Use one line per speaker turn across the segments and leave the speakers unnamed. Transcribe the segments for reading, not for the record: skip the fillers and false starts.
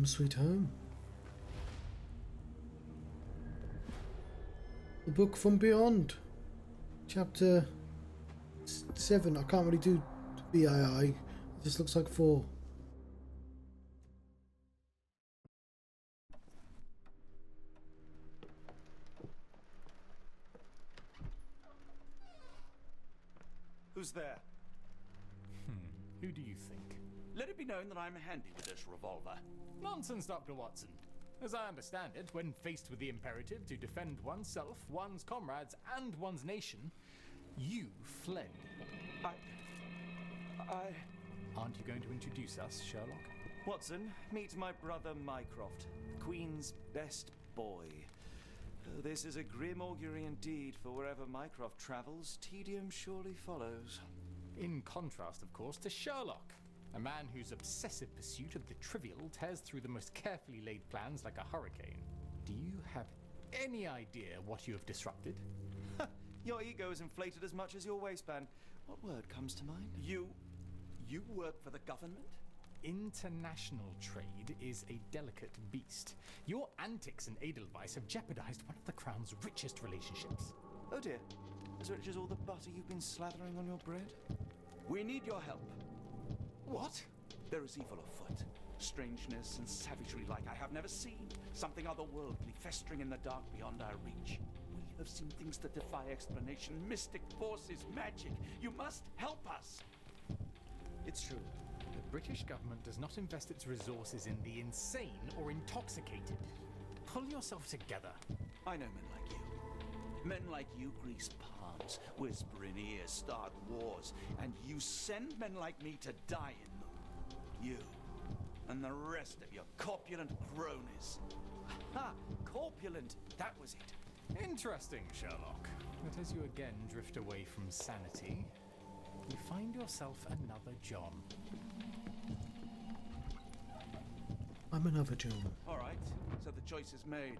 Sweet Home. The Book from Beyond. Chapter 7. I can't really do BII. It just looks like 4.
Who's there?
Who do you think?
Let it be known that I'm handy with this revolver.
Nonsense, Dr. Watson. As I understand it, when faced with the imperative to defend oneself, one's comrades, and one's nation, you fled.
I...
Aren't you going to introduce us, Sherlock?
Watson, meet my brother Mycroft, Queen's best boy. This is a grim augury indeed, for wherever Mycroft travels, tedium surely follows.
In contrast, of course, to Sherlock, a man whose obsessive pursuit of the trivial tears through the most carefully laid plans like a hurricane. Do you have any idea what you have disrupted?
Your ego is inflated as much as your waistband. What word comes to mind? You work for the government?
International trade is a delicate beast. Your antics and Edelweiss have jeopardized one of the Crown's richest relationships.
Oh dear. As rich as all the butter you've been slathering on your bread? We need your help.
What?
There is evil afoot. Strangeness and savagery like I have never seen. Something otherworldly festering in the dark beyond our reach. We have seen things that defy explanation. Mystic forces, magic. You must help us.
It's true. The British government does not invest its resources in the insane or intoxicated. Pull yourself together.
I know men like you. Men like you grease palms, whisper in ears, start wars, and you send men like me to die in them. You and the rest of your corpulent cronies. Ha! Corpulent, that was it.
Interesting, Sherlock. But as you again drift away from sanity, you find yourself another John.
I'm another John.
All right, so the choice is made.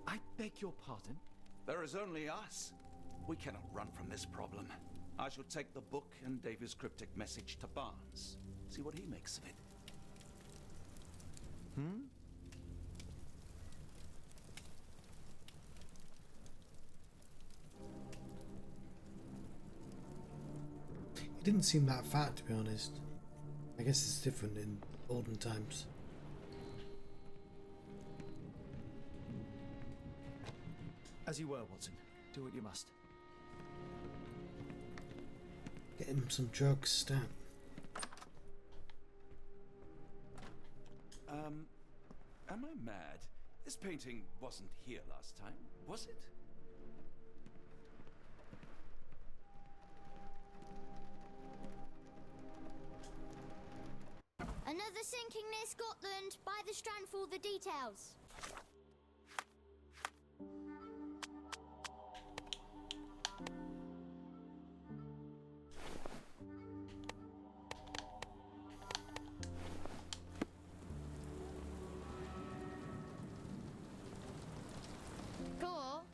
I beg your pardon? There is only us. We cannot run from this problem. I shall take the book and Davy's cryptic message to Barnes. See what he makes of it.
He didn't seem that fat, to be honest. I guess it's different in olden times.
As you were, Watson. Do what you must.
Get him some drugs, stat.
Am I mad? This painting wasn't here last time, was it?
Another sinking near Scotland. By the Strand for all the details.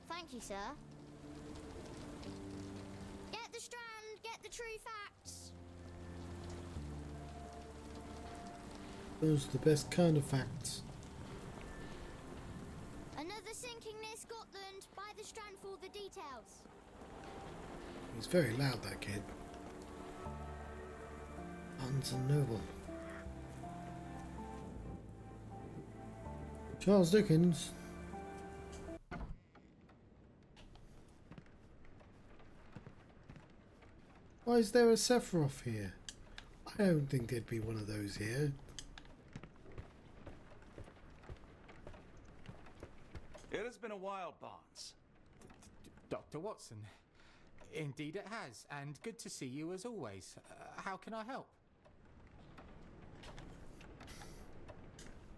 Thank you, sir. Get the Strand, get the true facts.
Those are the best kind of facts.
Another sinking near Scotland. By the Strand for all the details.
He's very loud, that kid. Barnes and Noble. Charles Dickens. Why is there a Sephiroth here? I don't think there'd be one of those here.
It has been a while, Barnes.
Dr. Watson. Indeed it has, and good to see you as always. How can I help?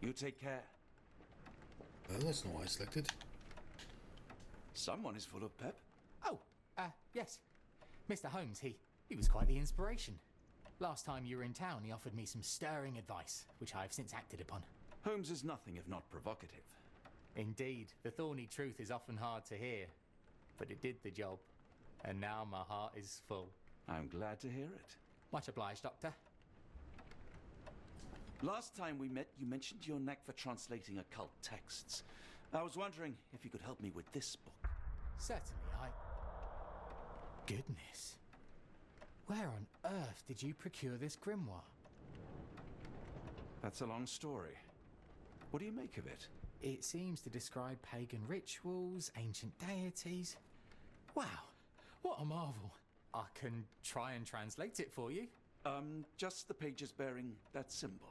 You take care.
Well, that's not what I selected.
Someone is full of pep.
Oh, yes. Mr. Holmes, he was quite the inspiration. Last time you were in town, he offered me some stirring advice, which I have since acted upon.
Holmes is nothing if not provocative.
Indeed, the thorny truth is often hard to hear, but it did the job, and now my heart is full.
I'm glad to hear it.
Much obliged, Doctor.
Last time we met, you mentioned your knack for translating occult texts. I was wondering if you could help me with this book.
Certainly, Goodness. Where on earth did you procure this grimoire?
That's a long story. What do you make of it?
It seems to describe pagan rituals, ancient deities. Wow, what a marvel. I can try and translate it for you.
Just the pages bearing that symbol.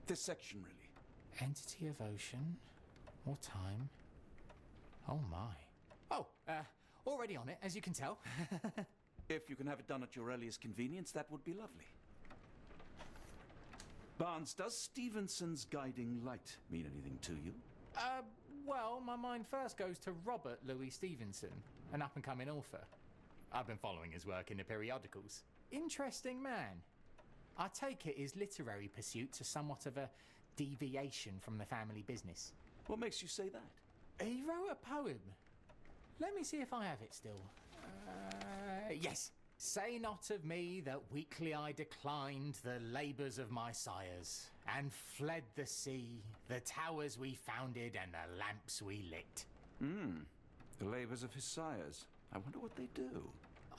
This section, really.
Entity of ocean or time. Oh my. Oh, already on it, as you can tell.
If you can have it done at your earliest convenience, that would be lovely. Barnes, does Stevenson's guiding light mean anything to you?
Well, my mind first goes to Robert Louis Stevenson, an up-and-coming author. I've been following his work in the periodicals. Interesting man. I take it his literary pursuits are somewhat of a deviation from the family business.
What makes you say that?
He wrote a poem. Let me see if I have it still. Yes. Say not of me that weakly I declined the labours of my sires, and fled the sea, the towers we founded, and the lamps we lit.
The labours of his sires. I wonder what they do.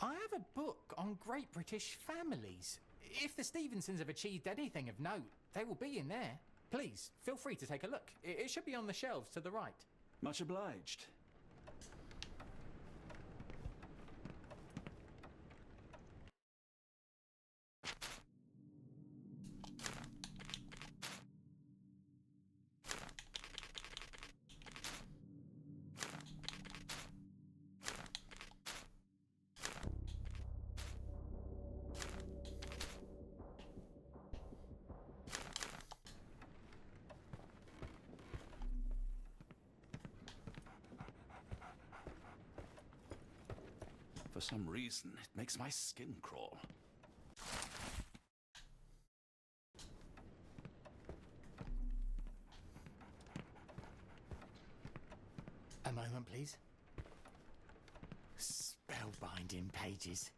I have a book on great British families. If the Stevensons have achieved anything of note, they will be in there. Please, feel free to take a look. It should be on the shelves to the right.
Much obliged. For some reason, it makes my skin crawl.
A moment, please. Spellbinding pages.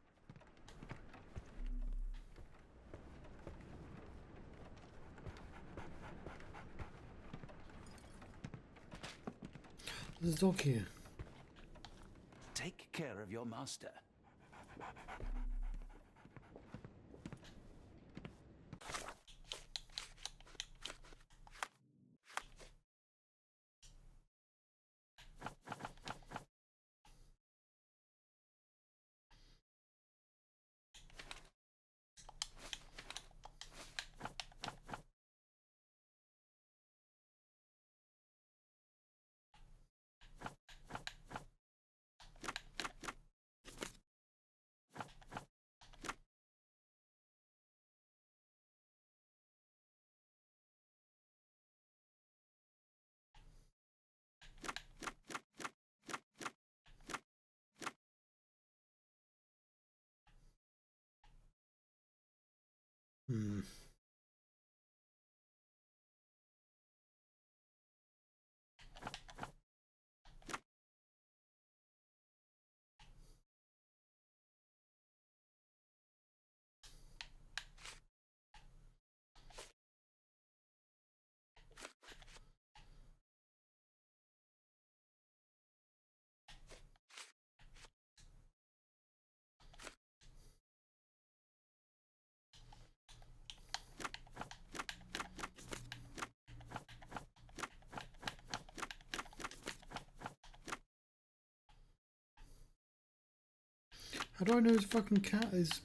There's a dog here.
Take care of your master.
How do I know his fucking cat is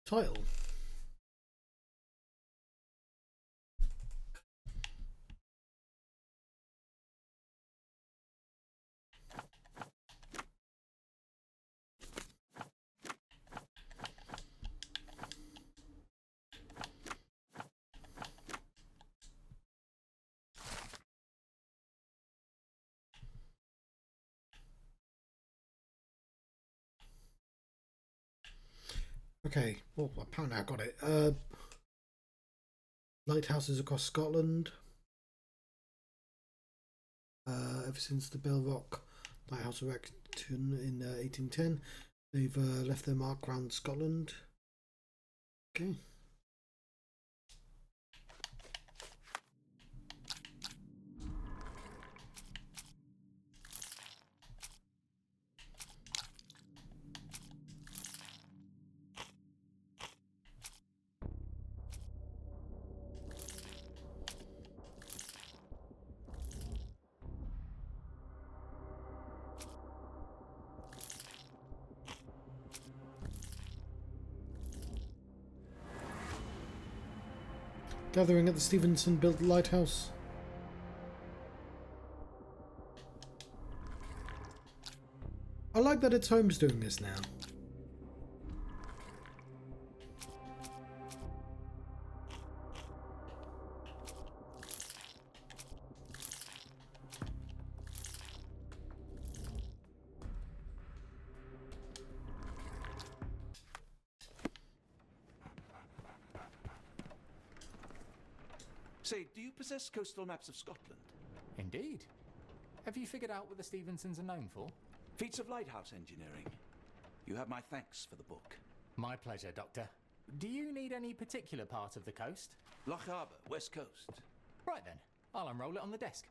title? Okay, well, apparently I got it. Lighthouses across Scotland. Ever since the Bell Rock Lighthouse erection in 1810, they've left their mark around Scotland. Okay. Gathering at the Stevenson-built lighthouse. I like that it's Holmes doing this now.
Say, do you possess coastal maps of Scotland?
Indeed. Have you figured out what the Stevensons are known for?
Feats of lighthouse engineering. You have my thanks for the book.
My pleasure, Doctor. Do you need any particular part of the coast?
Loch Harbour, West Coast.
Right then, I'll unroll it on the desk.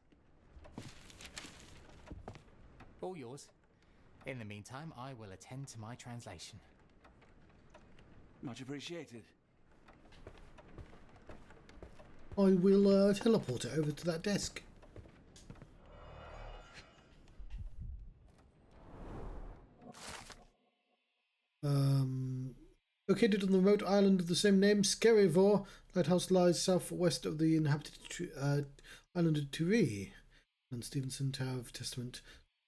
All yours. In the meantime, I will attend to my translation.
Much appreciated.
I will teleport it over to that desk. Located on the remote island of the same name, Skerryvore, lighthouse lies southwest of the inhabited island of Turi. And Stevenson Tower of Testament,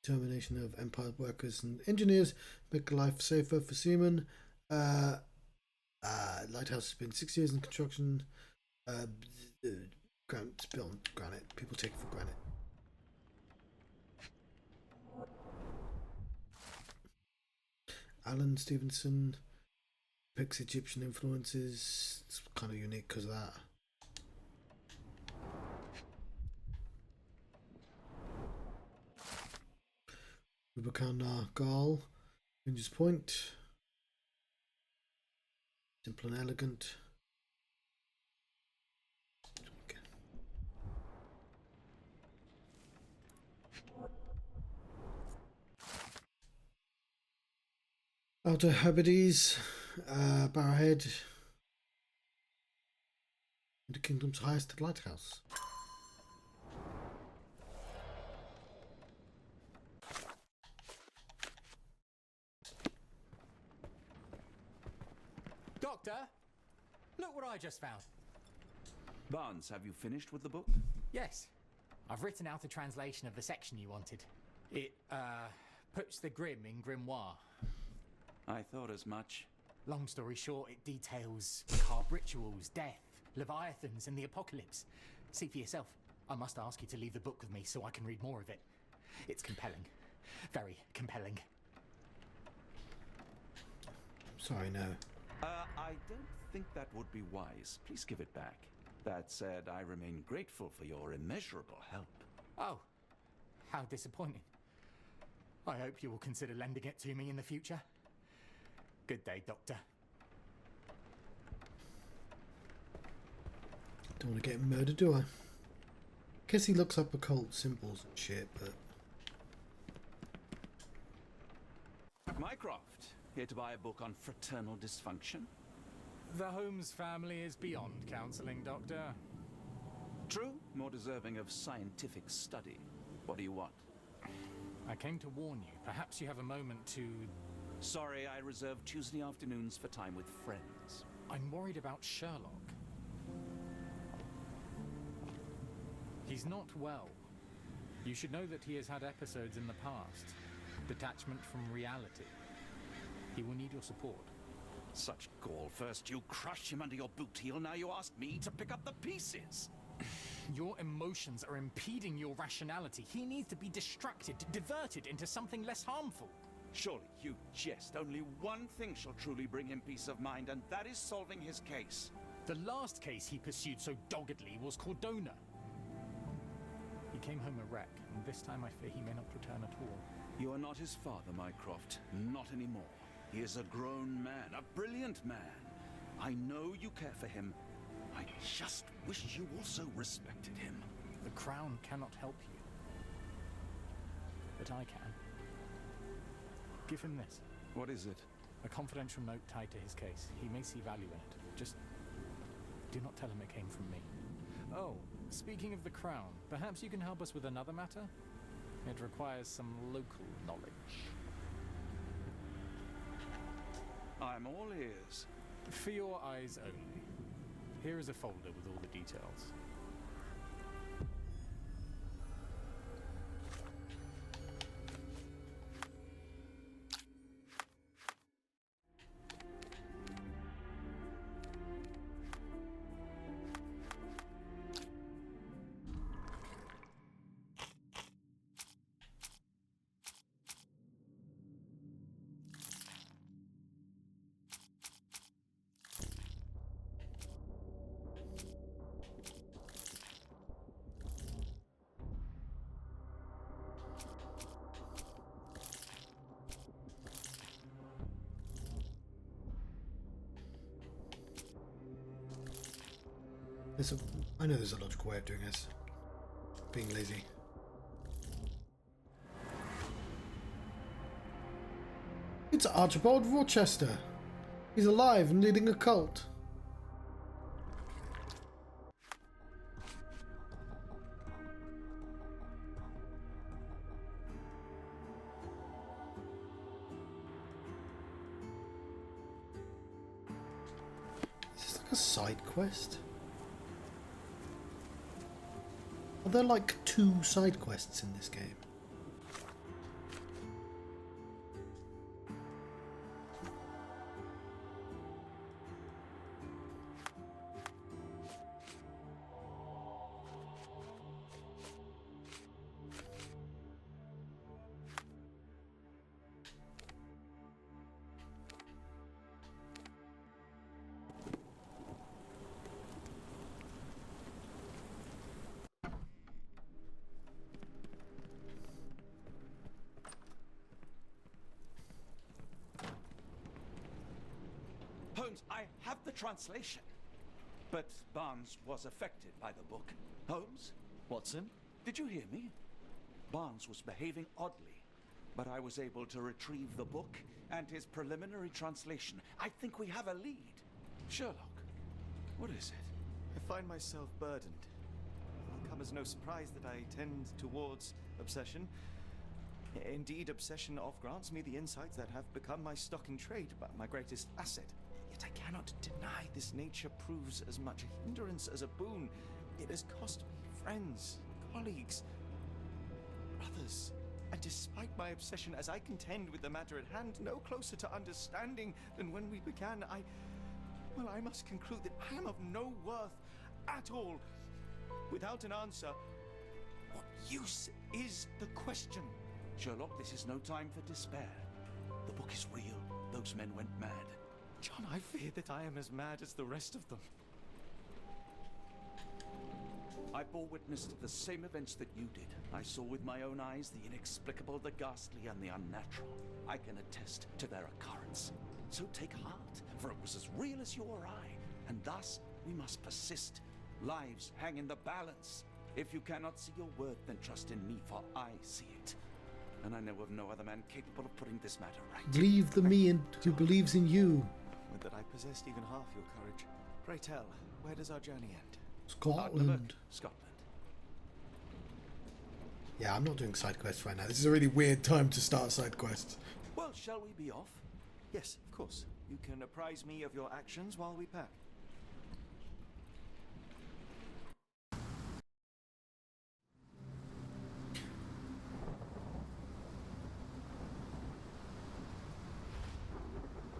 determination of Empire workers and engineers, make life safer for seamen. Lighthouse has been 6 years in construction. It's built on granite. People take it for granite. Alan Stevenson picks Egyptian influences. It's kind of unique because of that. Rubicana Gal, Ranger's Point. Simple and elegant. Outer Hebrides, Barrowhead, the kingdom's highest lighthouse.
Doctor, look what I just found.
Barnes, have you finished with the book?
Yes, I've written out a translation of the section you wanted. It, puts the grim in grimoire.
I thought as much.
Long story short, it details macabre rituals, death, leviathans, and the apocalypse. See for yourself. I must ask you to leave the book with me so I can read more of it. It's compelling. Very compelling.
Sorry, no.
I don't think that would be wise. Please give it back. That said, I remain grateful for your immeasurable help.
Oh, how disappointing. I hope you will consider lending it to me in the future. Good day, Doctor.
Don't want to get murdered, do I? Guess he looks up occult symbols and shit, but...
Mycroft, here to buy a book on fraternal dysfunction?
The Holmes family is beyond counselling, Doctor.
True, more deserving of scientific study. What do you want?
I came to warn you. Perhaps you have a moment to...
Sorry, I reserve Tuesday afternoons for time with friends.
I'm worried about Sherlock. He's not well. You should know that he has had episodes in the past. Detachment from reality. He will need your support.
Such gall. First you crush him under your boot heel, now you ask me to pick up the pieces.
Your emotions are impeding your rationality. He needs to be distracted, diverted into something less harmful.
Surely you jest. Only one thing shall truly bring him peace of mind, and that is solving his case.
The last case he pursued so doggedly was Cordona. He came home a wreck, and this time I fear he may not return at all.
You are not his father, Mycroft. Not anymore. He is a grown man, a brilliant man. I know you care for him. I just wish you also respected him.
The Crown cannot help you. But I can. Give him this.
What is it?
A confidential note tied to his case. He may see value in it. Just do not tell him it came from me. Oh, speaking of the Crown, perhaps you can help us with another matter? It requires some local knowledge.
I'm all ears.
For your eyes only. Here is a folder with all the details.
I know there's a logical way of doing this. Being lazy. It's Archibald Rochester. He's alive and leading a cult. Is this like a side quest? Are there like 2 side quests in this game?
Holmes, I have the translation. But Barnes was affected by the book. Holmes?
Watson?
Did you hear me? Barnes was behaving oddly, but I was able to retrieve the book and his preliminary translation. I think we have a lead. Sherlock, what is it?
I find myself burdened. It will come as no surprise that I tend towards obsession. Indeed, obsession oft grants me the insights that have become my stock in trade, but my greatest asset. Yet I cannot deny this nature proves as much a hindrance as a boon. It has cost me friends, colleagues, brothers. And despite my obsession, as I contend with the matter at hand, no closer to understanding than when we began, I must conclude that I am of no worth at all. Without an answer, what use is the question?
Sherlock, this is no time for despair. The book is real. Those men went mad.
John, I fear that I am as mad as the rest of them.
I bore witness to the same events that you did. I saw with my own eyes the inexplicable, the ghastly, and the unnatural. I can attest to their occurrence. So take heart, for it was as real as you or I, and thus we must persist. Lives hang in the balance. If you cannot see your worth, then trust in me, for I see it. And I know of no other man capable of putting this matter right.
Believe the me who believes in you.
Would that I possessed even half your courage. Pray tell, where does our journey end?
Scotland.
Scotland.
Yeah, I'm not doing side quests right now. This is a really weird time to start side quests.
Well, shall we be off?
Yes, of course. You can apprise me of your actions while we pack.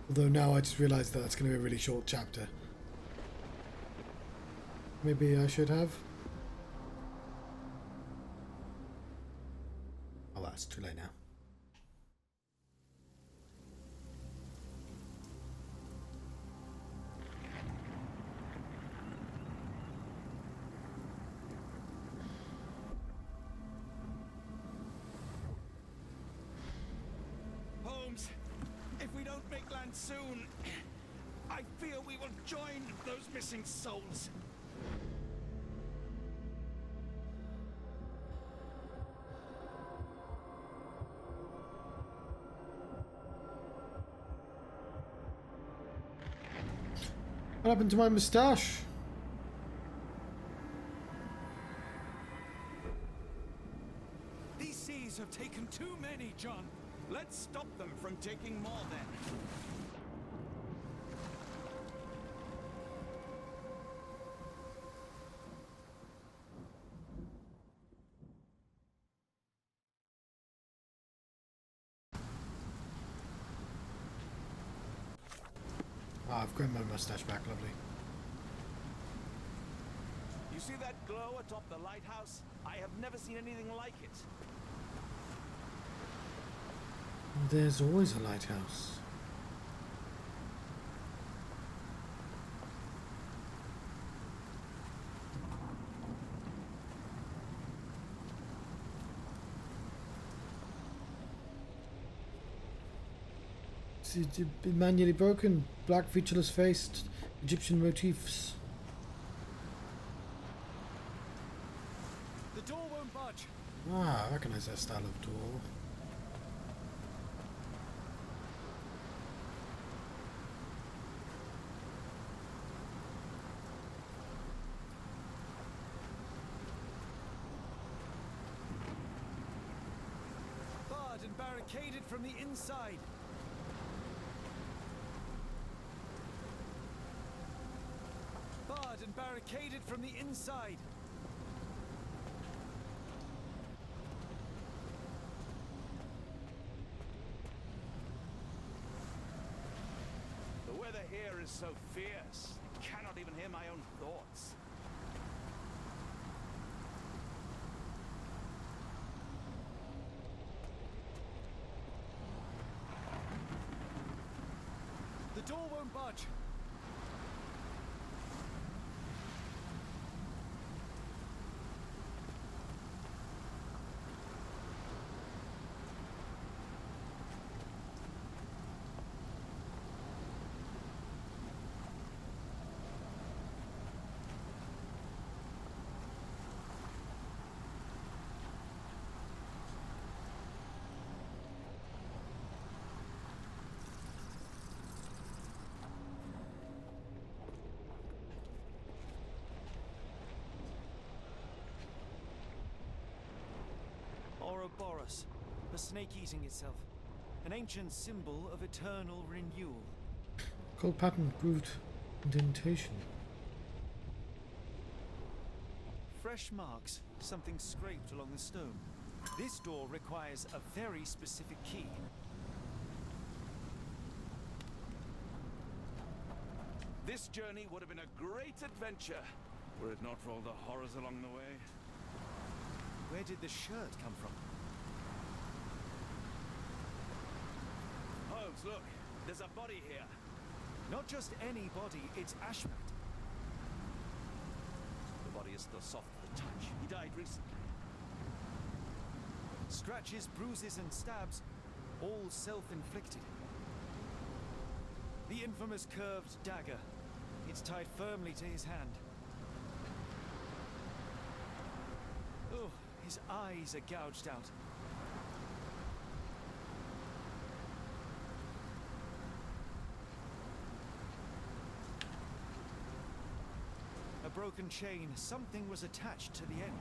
Although now I just realised that that's going to be a really short chapter. Maybe I should have. Oh, that's too late now.
Holmes, if we don't make land soon, I fear we will join those missing souls.
What happened to my moustache?
These seas have taken too many, John. Let's stop them from taking more then.
Ah, I've grown my mustache back, lovely.
You see that glow atop the lighthouse? I have never seen anything like it.
There's always a lighthouse. It's manually broken, black featureless face, Egyptian motifs.
The door won't budge.
Ah, I recognise that style of door.
Barred and barricaded from the inside. Barred and barricaded from the inside.
The weather here is so fierce, I cannot even hear my own thoughts.
The door won't budge. Ouroboros, a snake eating itself. An ancient symbol of eternal renewal.
Gold pattern proved indentation.
Fresh marks, something scraped along the stone. This door requires a very specific key.
This journey would have been a great adventure, were it not for all the horrors along the way.
Where did the shirt come from?
Holmes, look, there's a body here.
Not just any body, it's Ashmat.
The body is still soft to the touch. He died recently.
Scratches, bruises, and stabs, all self-inflicted. The infamous curved dagger. It's tied firmly to his hand. Oh, his eyes are gouged out. A broken chain. Something was attached to the end.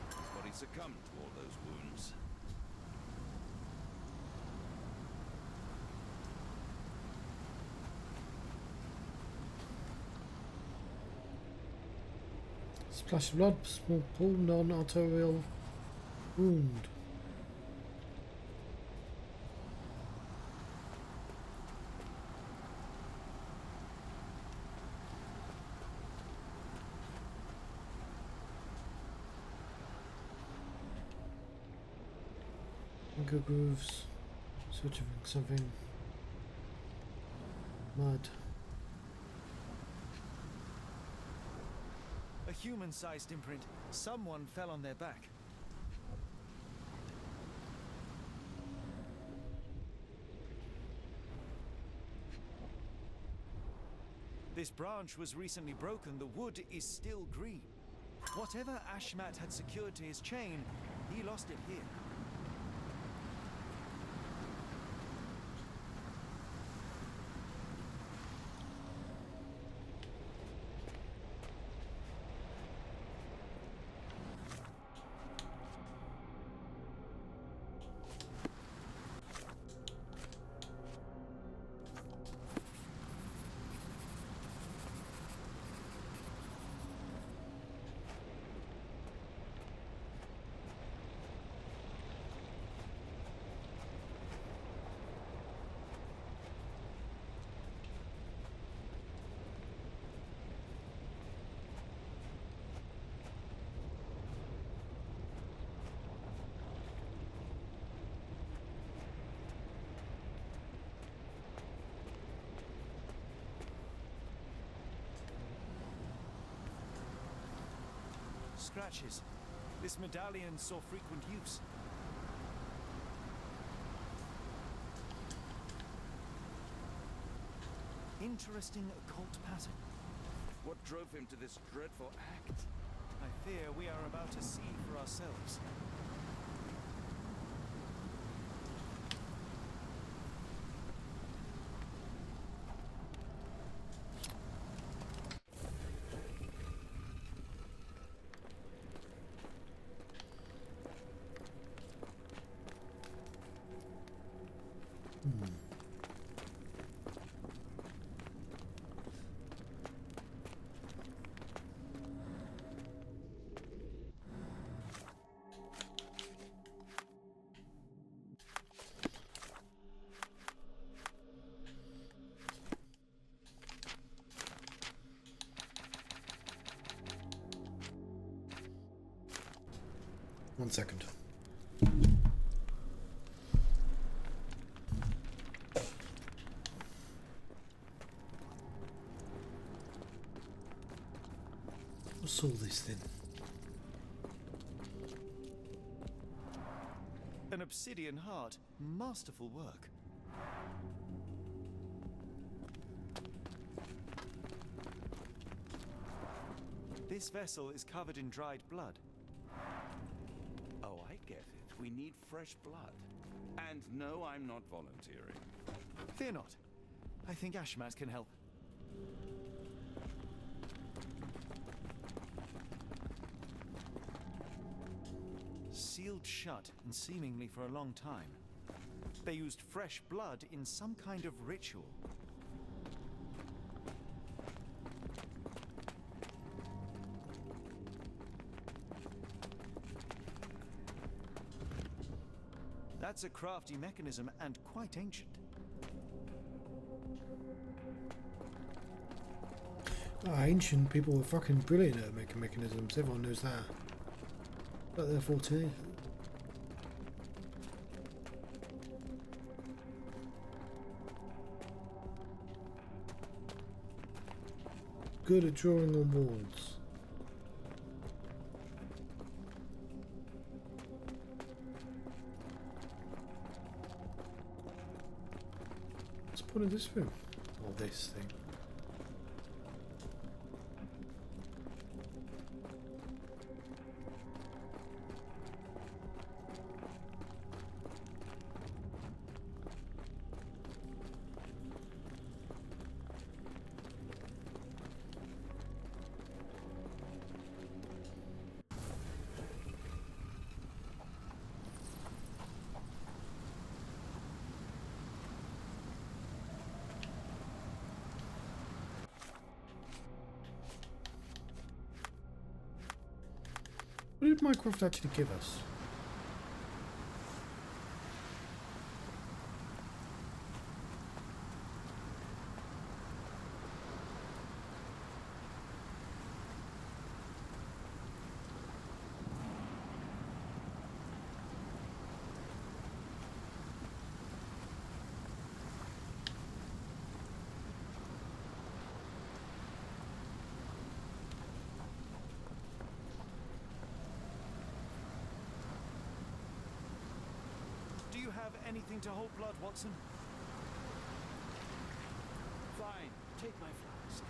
His body succumbed to all those wounds.
Splash of blood, small pool, non-arterial wound. Finger grooves, searching for something. Mud.
A human-sized imprint. Someone fell on their back. This branch was recently broken. The wood is still green. Whatever Ashmat had secured to his chain, he lost it here. scratches. This medallion saw frequent use. Interesting occult pattern.
What drove him to this dreadful act?
I fear we are about to see for ourselves.
One second. What's all this then?
An obsidian heart. Masterful work. This vessel is covered in dried blood.
Oh, I get it. We need fresh blood. And no, I'm not volunteering.
Fear not. I think Ashmat can help. Sealed shut, and seemingly for a long time. They used fresh blood in some kind of ritual. That's a crafty mechanism and quite ancient.
Ancient people were fucking brilliant at making mechanisms. Everyone knows that. But they're 40. Good at drawing on walls. What's the point of this room? Or this thing? What did Mycroft actually give us?
Do you have anything to hold blood, Watson?
Fine, take my flask.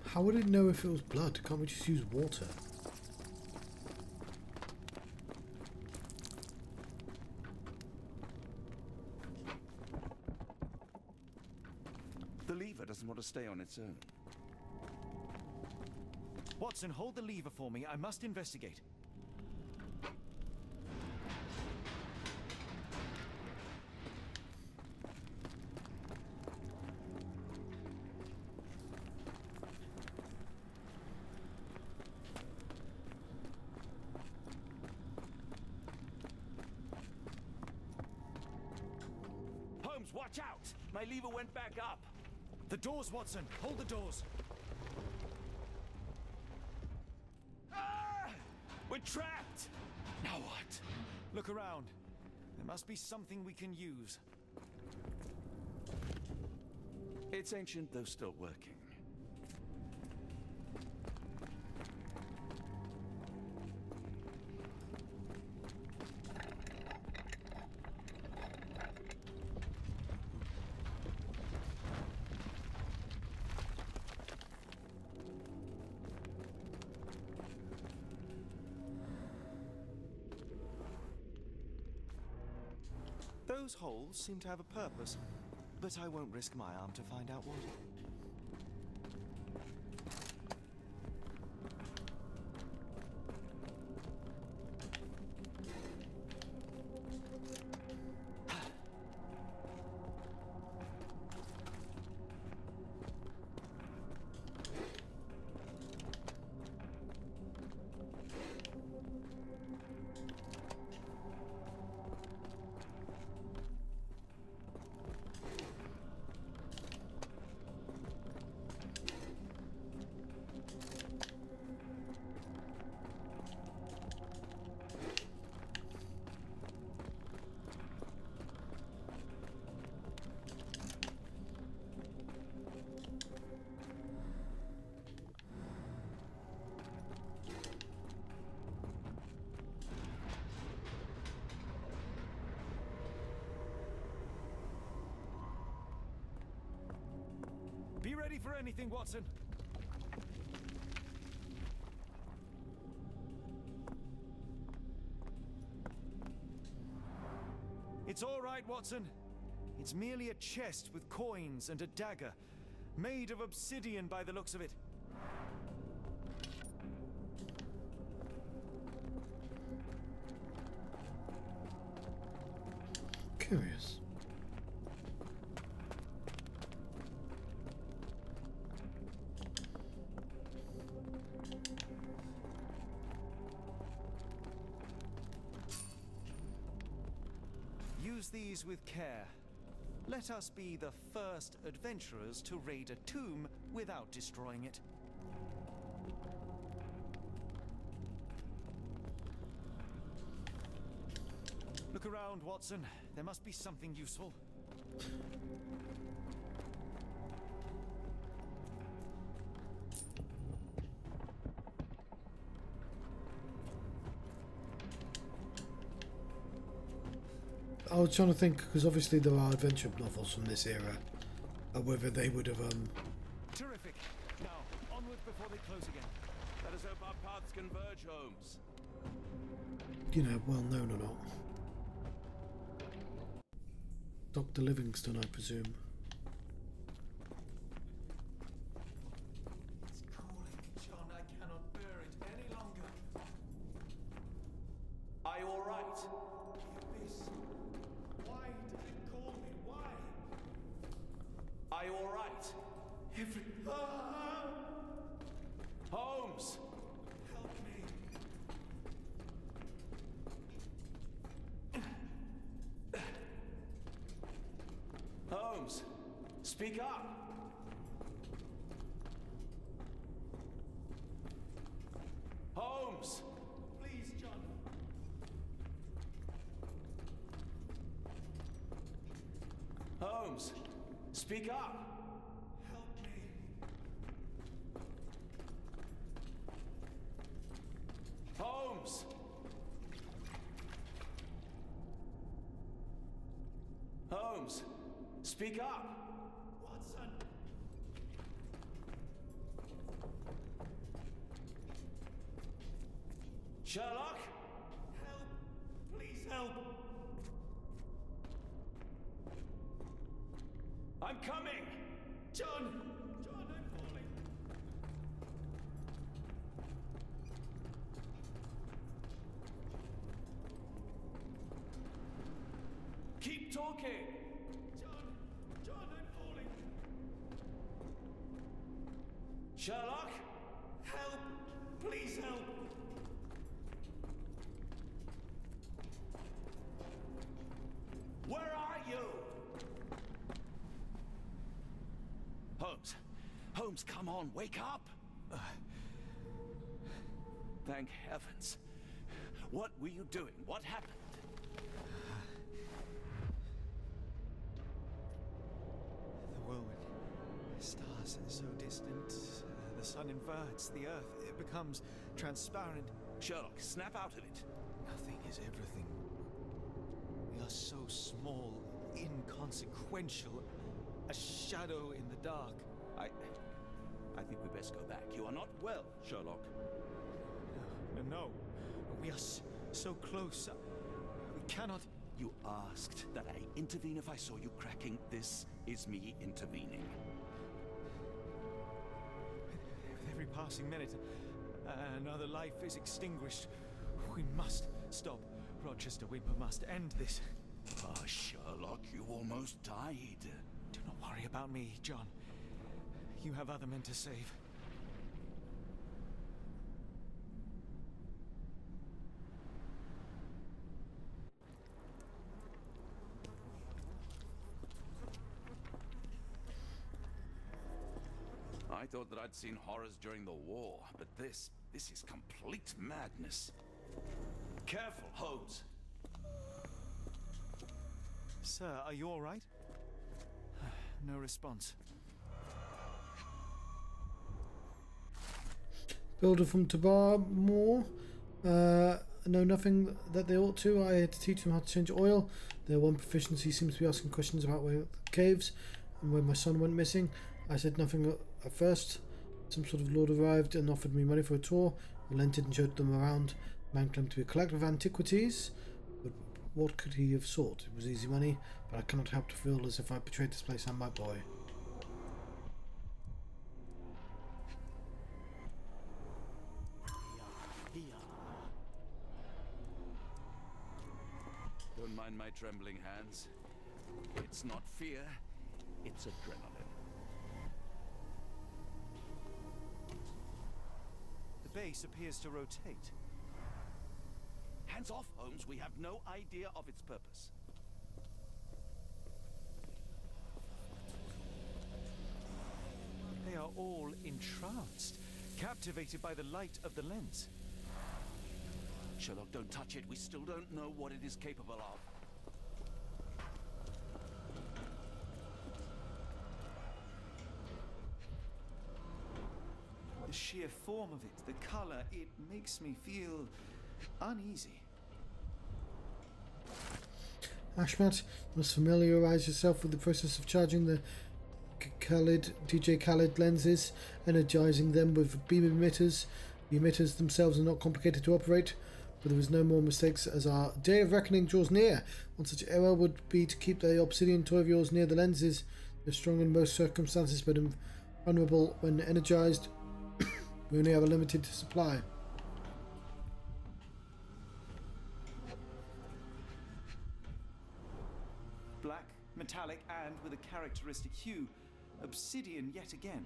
How would it know if it was blood? Can't we just use water?
The lever doesn't want to stay on its own.
Watson, hold the lever for me. I must investigate.
Holmes, watch out! My lever went back up.
The doors, Watson. Hold the doors.
Ah! We're trapped! Now what?
Look around. There must be something we can use.
It's ancient, though still working.
Those holes seem to have a purpose, but I won't risk my arm to find out what. Be ready for anything, Watson. It's all right, Watson. It's merely a chest with coins and a dagger, made of obsidian by the looks of it.
Curious.
Use these with care. Let us be the first adventurers to raid a tomb without destroying it. Look around, Watson. There must be something useful.
I was trying to think, because obviously there are adventure novels from this era, whether they would have,
Terrific. Now, onward before they close again.
Let us hope our paths converge, Holmes.
you know, well known or not. Dr. Livingston, I presume.
It's calling, John. I cannot bear it any longer.
Are you all right?
The abyss. Why does it call me? Why?
Are you all right?
Every...
Holmes!
Help me.
Holmes! Speak up! Holmes!
Please, John.
Holmes! Speak up!
Help me.
Holmes! Holmes! Speak up!
Watson.
Sherlock?
Help. Please help.
I'm coming!
John! John, I'm falling.
Keep talking!
John! John, I'm falling.
Sherlock?
Help! Please help.
Where are you? Holmes. Holmes, come on, wake up! Thank heavens. What were you doing? What happened?
The whirlwind. Stars are so distant. The sun inverts. The earth, it becomes transparent.
Sherlock, snap out of it.
Nothing is everything. We are so small, inconsequential. A shadow in the dark.
I think we best go back. You are not well, Sherlock.
No. We are so close. We cannot.
You asked that I intervene if I saw you cracking. This is me intervening.
With every passing minute, another life is extinguished. We must stop. Rochester, we must end this.
Ah, Sherlock, you almost died.
Do not worry about me, John. You have other men to save.
I thought that I'd seen horrors during the war, but this is complete madness. Careful, Holmes.
Sir, are you all right? No response.
Builder from Tabar Moore. Know nothing that they ought to. I had to teach them how to change oil. Their one proficiency seems to be asking questions about where the caves and where my son went missing. I said nothing at first. Some sort of lord arrived and offered me money for a tour. I relented and showed them around. The man claimed to be a collector of antiquities. But what could he have sought? It was easy money, but I cannot help to feel as if I betrayed this place and my boy.
Don't mind my trembling hands. It's not fear, it's adrenaline.
The base appears to rotate.
Hands off, Holmes. We have no idea of its purpose.
They are all entranced, captivated by the light of the lens.
Sherlock, don't touch it. We still don't know what it is capable of.
The sheer form of it, the color, it makes me feel uneasy.
Ashmat, must familiarise yourself with the process of charging the DJ Khaled lenses, energizing them with beam emitters. The emitters themselves are not complicated to operate, but there is no more mistakes as our day of reckoning draws near. One such error would be to keep the obsidian toy of yours near the lenses. They're strong in most circumstances, but vulnerable when energized. We only have a limited supply.
Black, metallic, and with a characteristic hue. Obsidian yet again.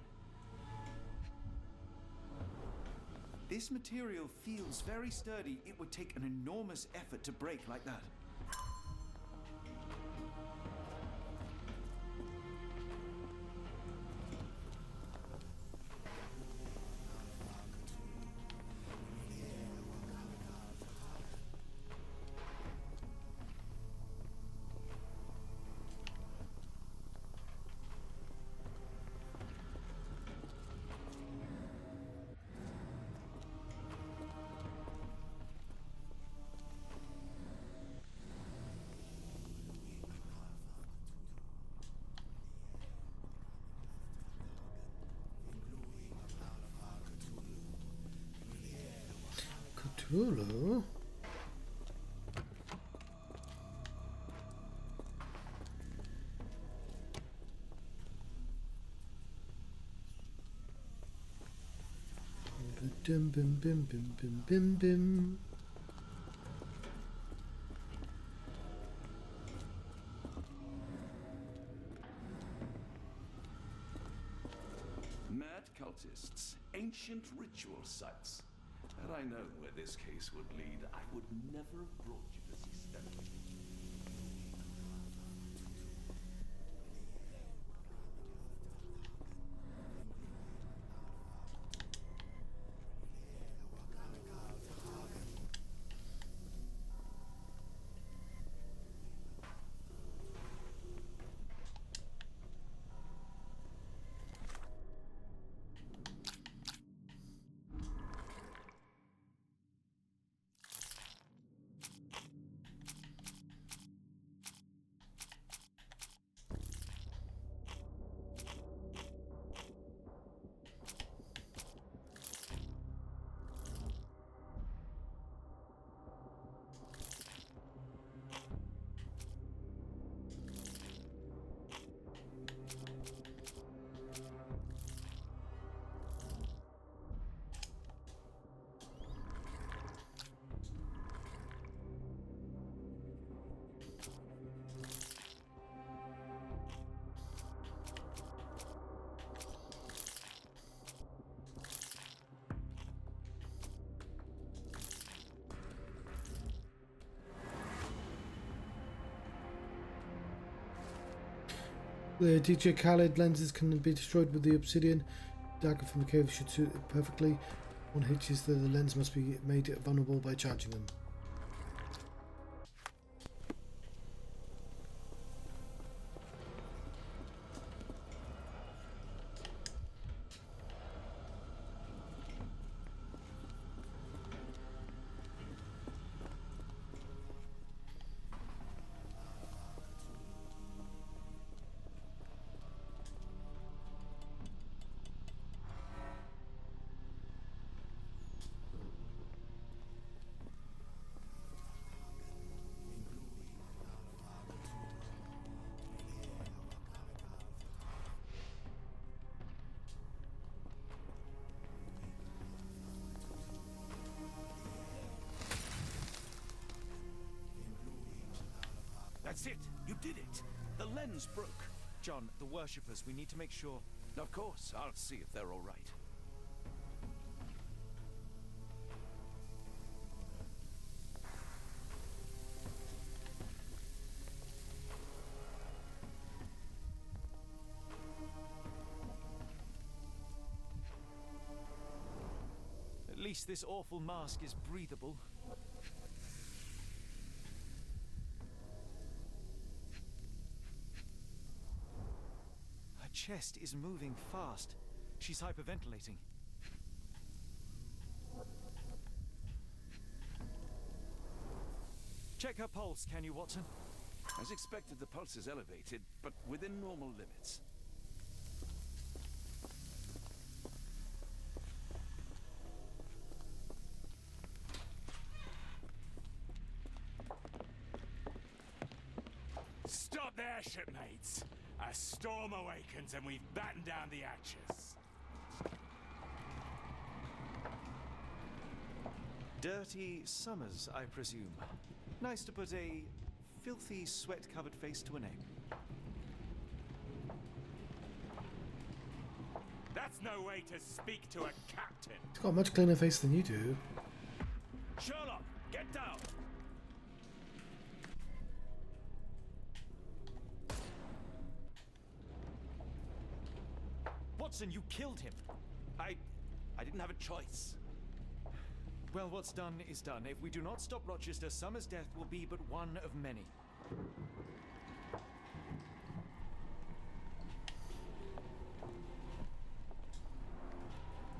This material feels very sturdy. It would take an enormous effort to break like that.
Cthulhu? Bim bim bim bim bim bim bim.
Mad cultists, ancient ritual sites. Had I known where this case would lead, I would never have brought you to see Stanley.
The DJ Khaled lenses can be destroyed with the obsidian. Dagger from the cave should suit it perfectly. One hitch is that the lens must be made vulnerable by charging them.
That's it. You did it. The lens broke.
John, the worshippers, we need to make sure.
Of course, I'll see if they're all right.
At least this awful mask is breathable. Her chest is moving fast. She's hyperventilating. Check her pulse, can you, Watson?
As expected, the pulse is elevated, but within normal limits.
Stop there, shipmates. A storm awakens and we've battened down the hatches.
Dirty Summers, I presume. Nice to put a filthy, sweat-covered face to a name.
That's no way to speak to a captain.
He's got a much cleaner face than you do.
Sherlock, get down.
Watson, you killed him.
I didn't have a choice.
Well, what's done is done. If we do not stop Rochester, Summers' death will be but one of many.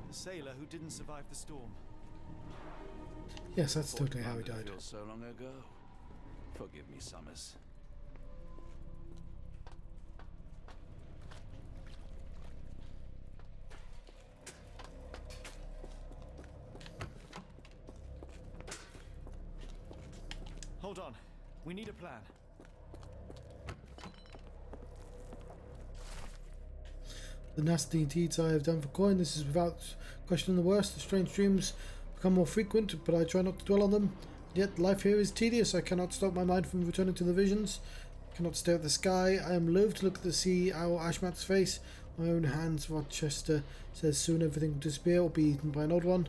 The sailor who didn't survive the storm.
Yes, that's totally how he
It
died.
feels so long ago. Forgive me, Summers.
Hold on. We need a plan.
The nasty deeds I have done for coin, this is without question the worst. The strange dreams become more frequent, but I try not to dwell on them. Yet life here is tedious. I cannot stop my mind from returning to the visions. I cannot stare at the sky. I am loath to look at the sea, our Ashmat's face. My own hands, Rochester says soon everything will disappear or be eaten by an odd one.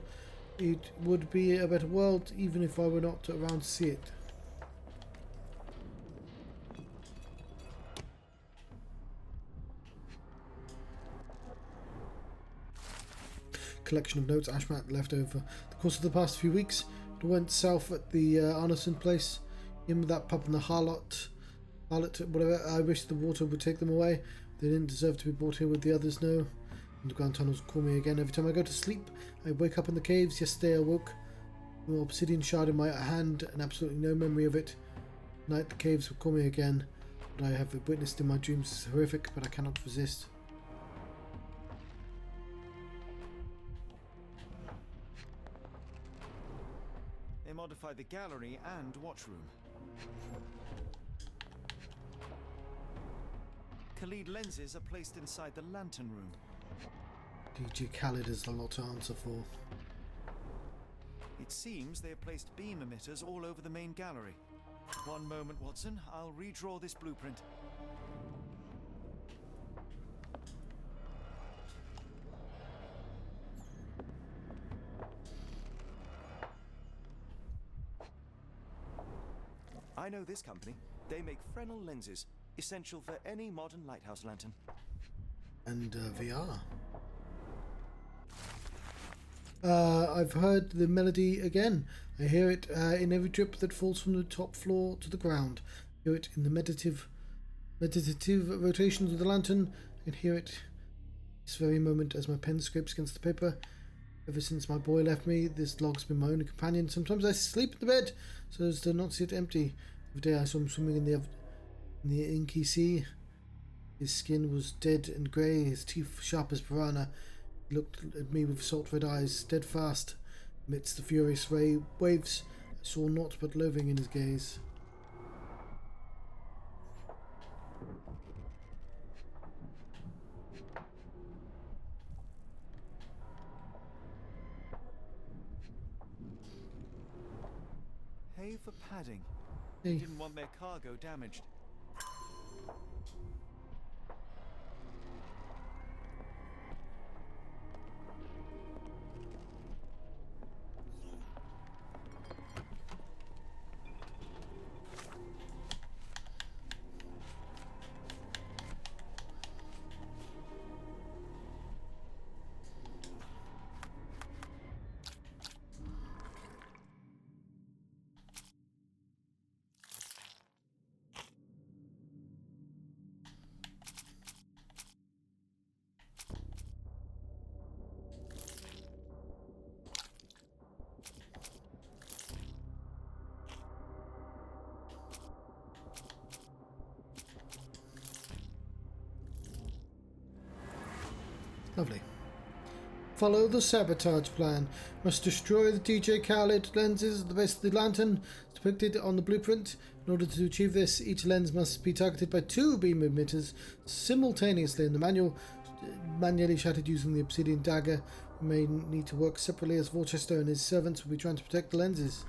It would be a better world, even if I were not around to see it. Collection of notes Ashmat left over the course of the past few weeks. It went south at the Arneson place. Him, that pup, and the harlot, whatever. I wish the water would take them away. They didn't deserve to be brought here with the others. No. Underground tunnels call me again every time I go to sleep. I wake up in the caves. Yesterday I woke with an obsidian shard in my hand and absolutely no memory of it. Tonight the caves will call me again. What I have witnessed in my dreams is horrific, but I cannot resist.
They modified the gallery and watchroom. Khalid lenses are placed inside the lantern room.
DJ Khaled is a lot to answer for.
It seems they have placed beam emitters all over the main gallery. One moment, Watson. I'll redraw this blueprint. I know this company. They make Fresnel lenses. essential for any modern lighthouse lantern.
And VR. I've heard the melody again. I hear it in every drip that falls from the top floor to the ground. I hear it in the meditative rotations of the lantern. I can hear it this very moment as my pen scrapes against the paper. Ever since my boy left me, this log's been my only companion. Sometimes I sleep in the bed so as to not see it empty. Every day I saw him swimming in the inky sea. His skin was dead and grey, his teeth sharp as piranha. He looked at me with salt-red eyes, steadfast amidst the furious waves. I saw naught but loathing in his gaze.
Hay for padding.
Hey.
They didn't want their cargo damaged.
Lovely. Follow the sabotage plan. Must destroy the DJ Khaled lenses at the base of the lantern depicted on the blueprint. In order to achieve this, each lens must be targeted by 2 beam emitters simultaneously. In the manually shattered using the obsidian dagger. We may need to work separately as Worcester and his servants will be trying to protect the lenses.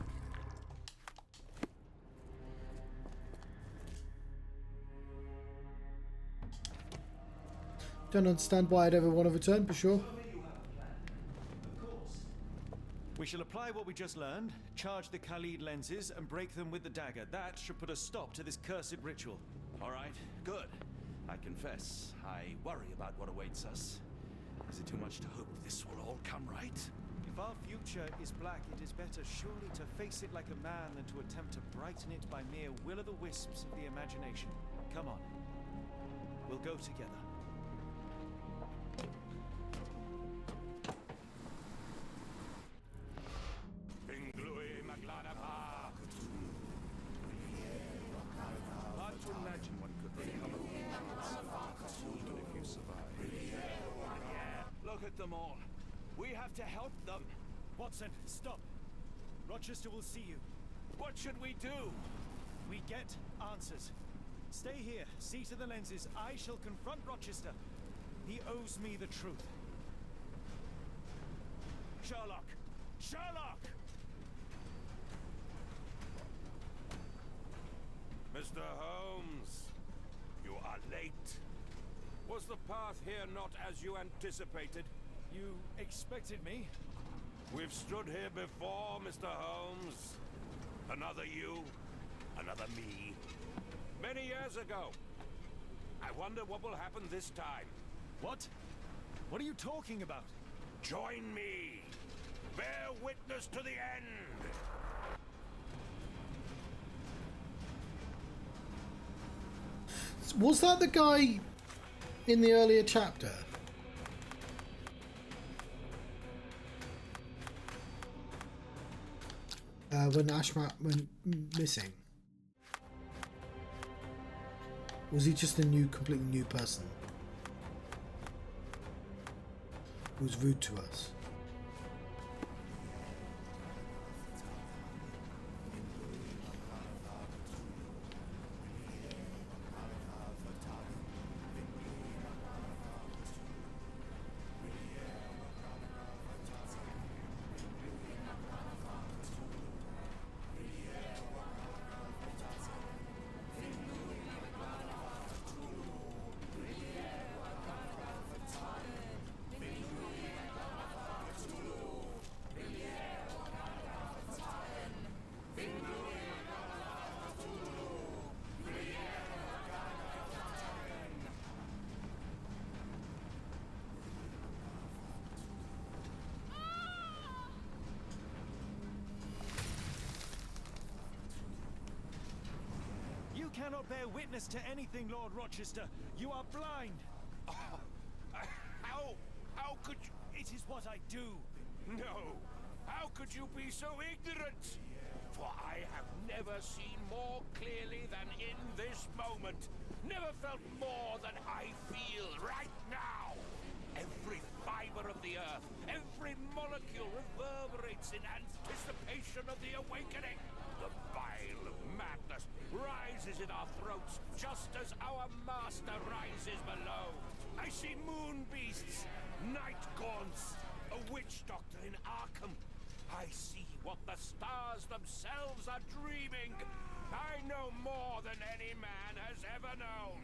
Don't understand why I'd ever want to return, but sure.
We shall apply what we just learned, charge the Khalid lenses, and break them with the dagger. That should put a stop to this cursed ritual.
All right, good. I confess, I worry about what awaits us. Is it too much to hope this will all come right?
If our future is black, it is better surely to face it like a man than to attempt to brighten it by mere will-o'-the-wisps of the imagination. Come on. We'll go together.
Hard to imagine what could become of humans, even if you survive. Yeah, look at them all. We have to help them.
Watson, stop. Rochester will see you.
What should we do?
We get answers. Stay here, see to the lenses. I shall confront Rochester. He owes me the truth. Sherlock! Sherlock!
Mr. Holmes, you are late. Was the path here not as you anticipated?
You expected me?
We've stood here before, Mr. Holmes. Another you, another me. Many years ago. I wonder what will happen this time.
What? What are you talking about?
Join me. Bear witness to the end.
Was that the guy in the earlier chapter? When Ashmat went missing? Was he just a completely new person who was rude to us?
cannot bear witness to anything, Lord Rochester. You are blind.
How could you?
It is what I do.
No. How could you be so ignorant? For I have never seen more clearly than in this moment. Never felt more than I feel right now. Every fiber of the earth, every molecule reverberates in anticipation of the awakening. The bile of madness rises in our throats just as our master rises below. I see moon beasts, night gaunts, a witch doctor in Arkham. I see what the stars themselves are dreaming. I know more than any man has ever known.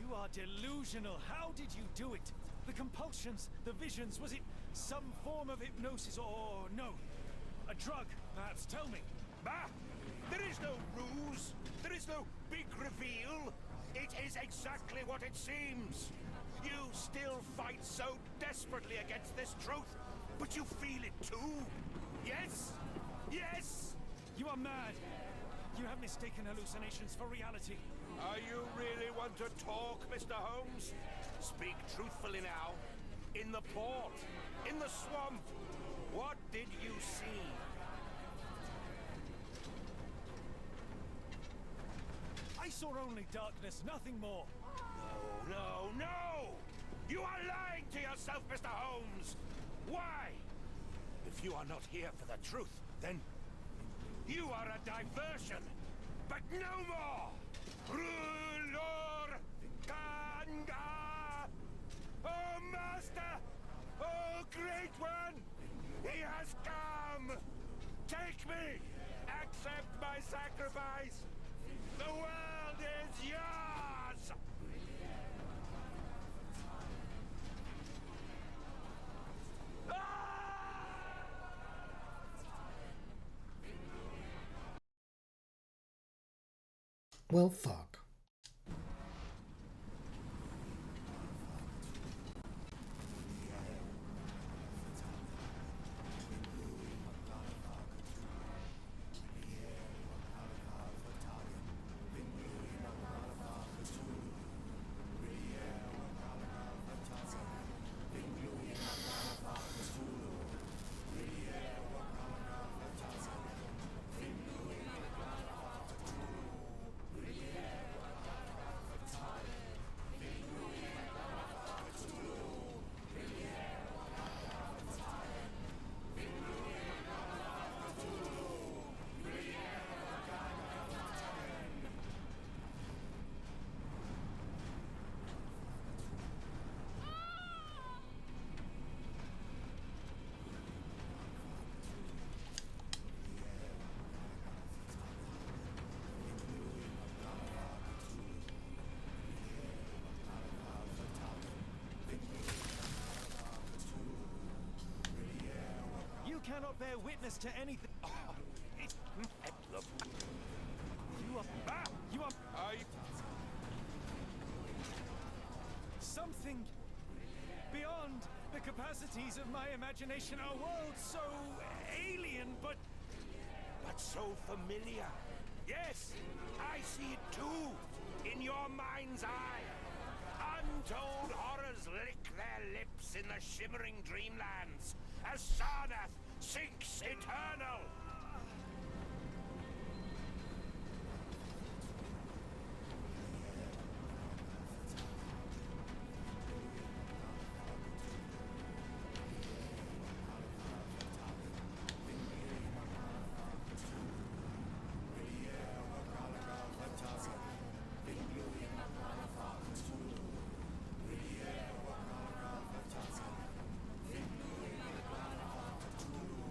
You are delusional. How did you do it? The compulsions, the visions, was it some form of hypnosis or no? A drug, perhaps, tell me.
Bah! There is no ruse. There is no big reveal. It is exactly what it seems. You still fight so desperately against this truth, but you feel it too. Yes? Yes?
You are mad. You have mistaken hallucinations for reality.
Are you really want to talk, Mr. Holmes? Speak truthfully now. In the port, in the swamp, what did you see?
I saw only darkness, nothing more.
No, no, no! You are lying to yourself, Mr. Holmes! Why? If you are not here for the truth, then you are a diversion, but no more! Rulor Kanga! Oh, Master! Oh, Great One! He has come! Take me! Accept my sacrifice! The world is yours!
Well, fuck.
You cannot bear witness to anything. You are...
Ah!
You are...
I...
something beyond the capacities of my imagination. A world so alien, but
so familiar. Yes, I see it too, in your mind's eye. Untold horrors lick their lips in the shimmering dreamlands as Sarnath sinks eternal.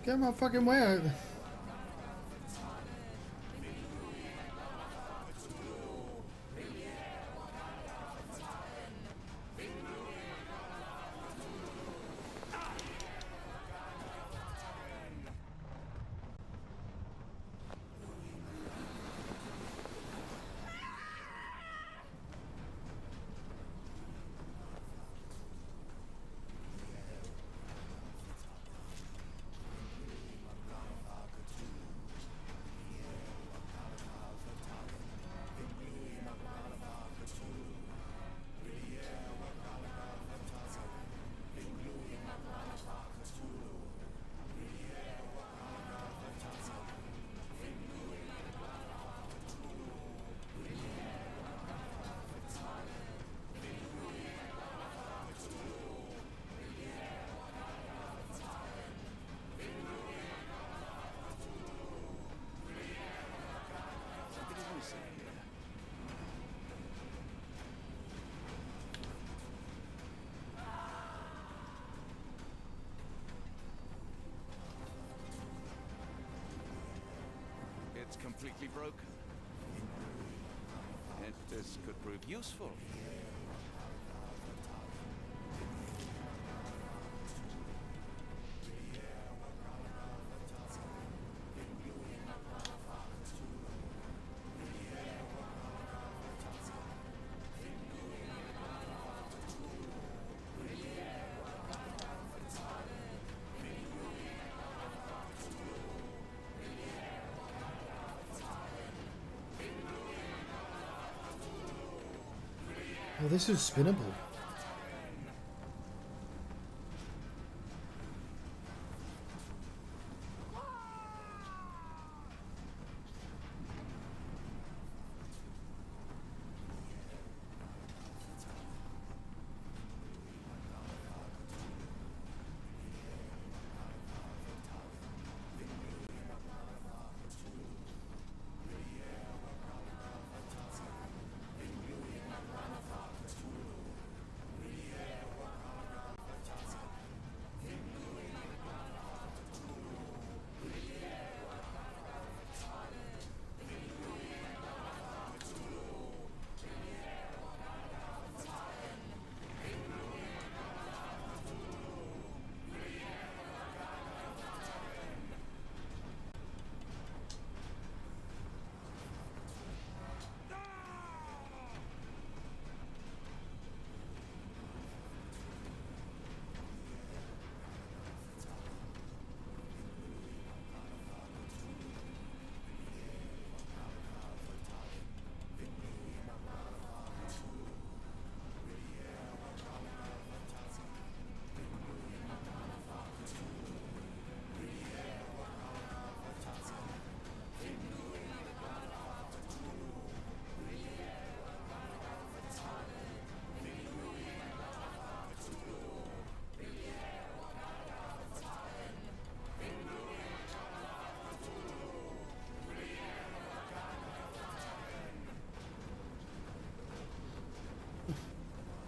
Get my fucking way out.
It's completely broken. This could prove useful.
Oh, this is spinnable.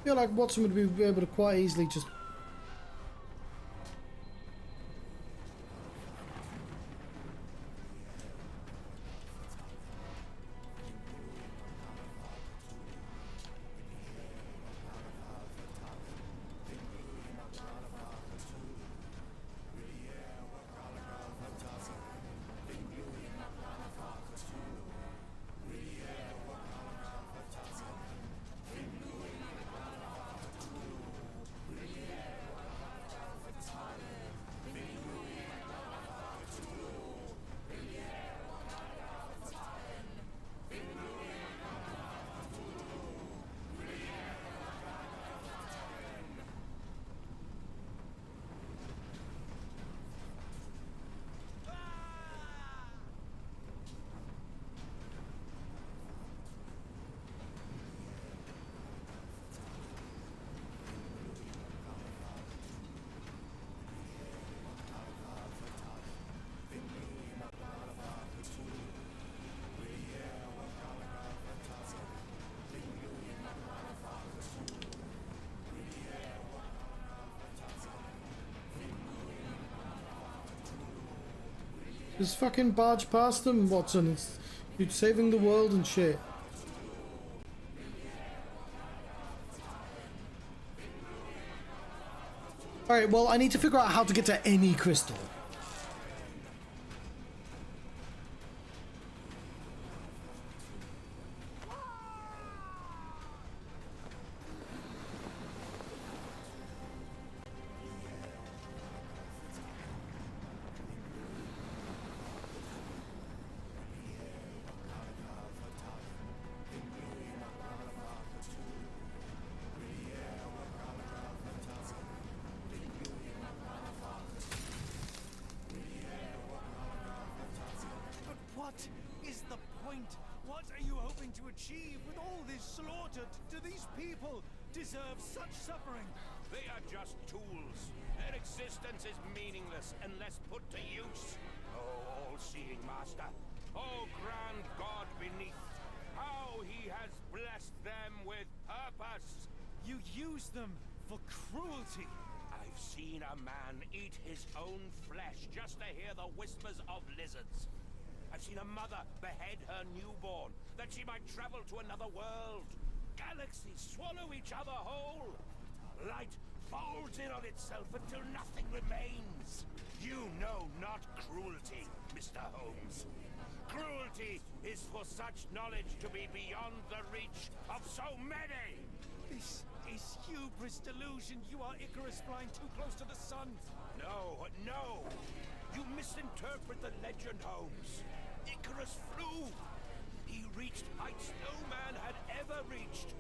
I feel like Watson would be able to quite easily just... Just fucking barge past them, Watson. You're saving the world and shit. Alright, well, I need to figure out how to get to any crystal.
What is the point? What are you hoping to achieve with all this slaughter? Do these people deserve such suffering?
They are just tools. Their existence is meaningless unless put to use. Oh, all-seeing master. Oh, grand God beneath. How he has blessed them with purpose.
You use them for cruelty.
I've seen a man eat his own flesh just to hear the whispers of lizards. I've seen a mother behead her newborn, that she might travel to another world. Galaxies swallow each other whole. Light folds in on itself until nothing remains. You know not cruelty, Mr. Holmes. Cruelty is for such knowledge to be beyond the reach of so many.
This is hubris delusion. You are Icarus flying too close to the sun.
No, no. You misinterpret the legend, Holmes. Icarus flew. He reached heights no man had ever reached.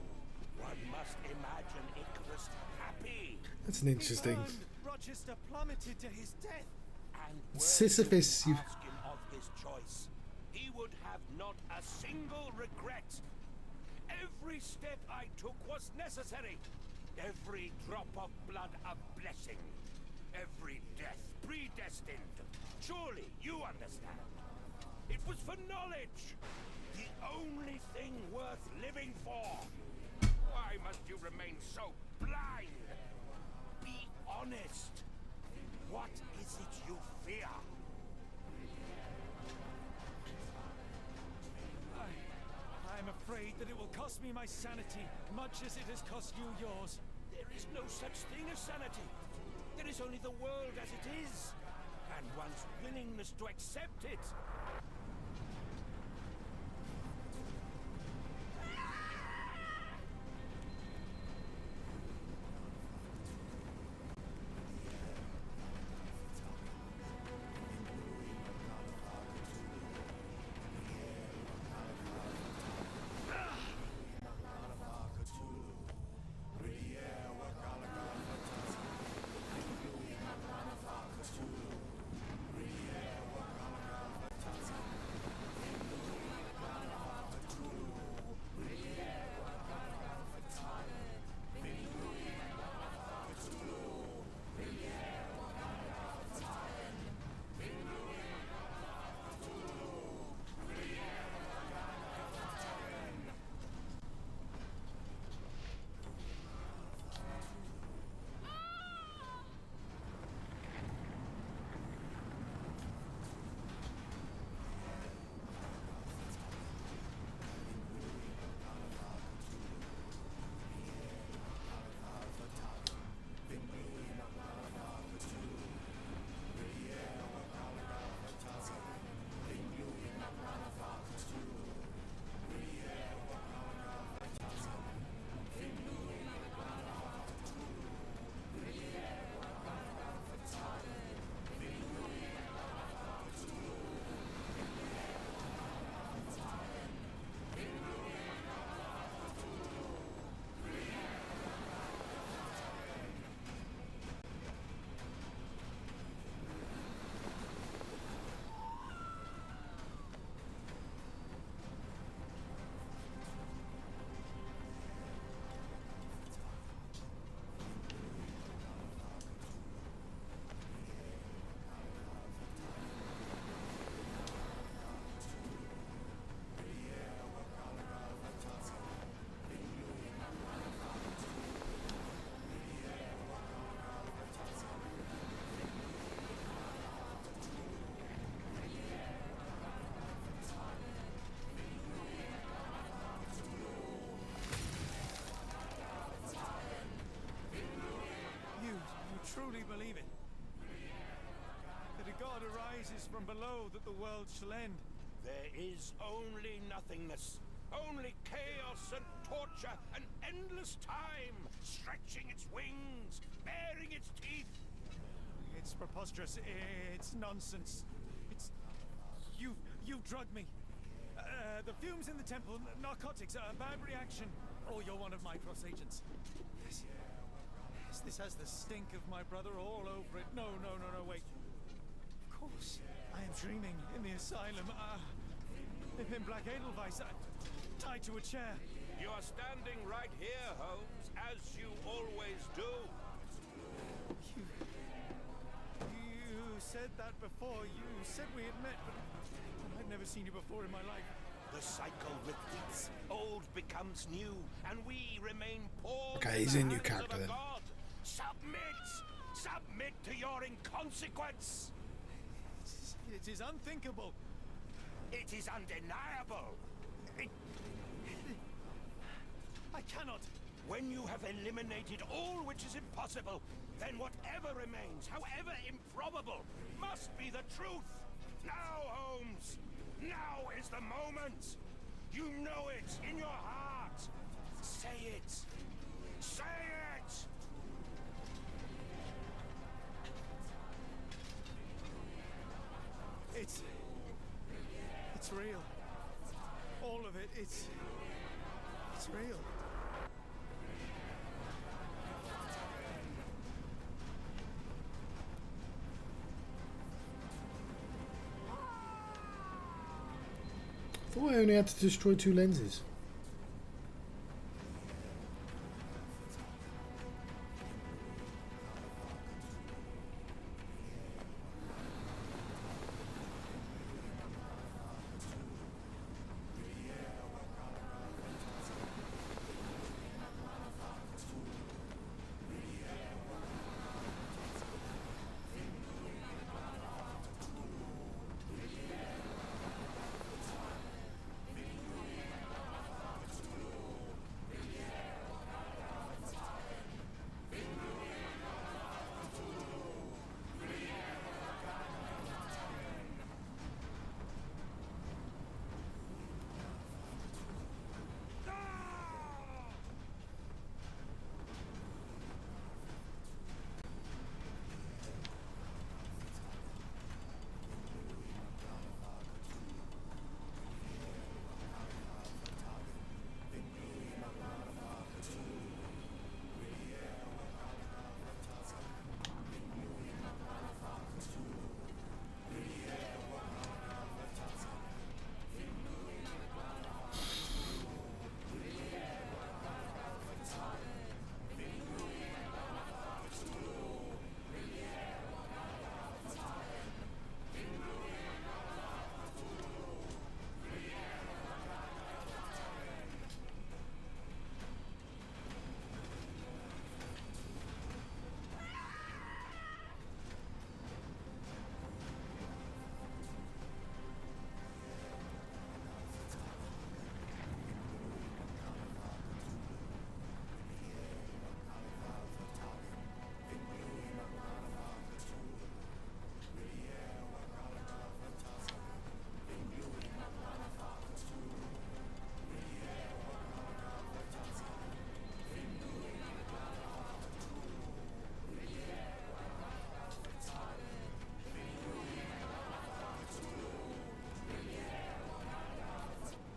One must imagine Icarus happy.
That's an interesting.
He burned. Rochester plummeted to his death.
And
Sisyphus, you.
ask him of his choice, he would have not a single regret. Every step I took was necessary. Every drop of blood a blessing. Every death predestined. Surely you understand. It was for knowledge. The only thing worth living for. Why must you remain so blind? Be honest. What is it you fear?
I'm afraid that it will cost me my sanity, much as it has cost you yours.
There is no such thing as sanity. There is only the world as it is, and one's willingness to accept it.
truly believe it? That a god arises from below that the world shall end?
There is only nothingness. Only chaos and torture and endless time, stretching its wings, baring its teeth.
It's preposterous. It's nonsense. It's... You've drugged me. The fumes in the temple, narcotics, a bad reaction. Or you're one of my cross agents. This has the stink of my brother all over it. No, wait. Of course, I am dreaming in the asylum. In Black Edelweiss, tied to a chair.
You are standing right here, Holmes, as you always do.
You said that before. You said we had met, but I've never seen you before in my life.
The cycle repeats. Old becomes new, and we remain poor.
Okay, he's a new character then.
Submit! Submit to your inconsequence!
It is unthinkable.
It is undeniable.
I cannot.
When you have eliminated all which is impossible, then whatever remains, however improbable, must be the truth. Now, Holmes, now is the moment. You know it in your heart. Say it. Say it!
It's real. All of it, it's real.
I thought I only had to destroy 2 lenses.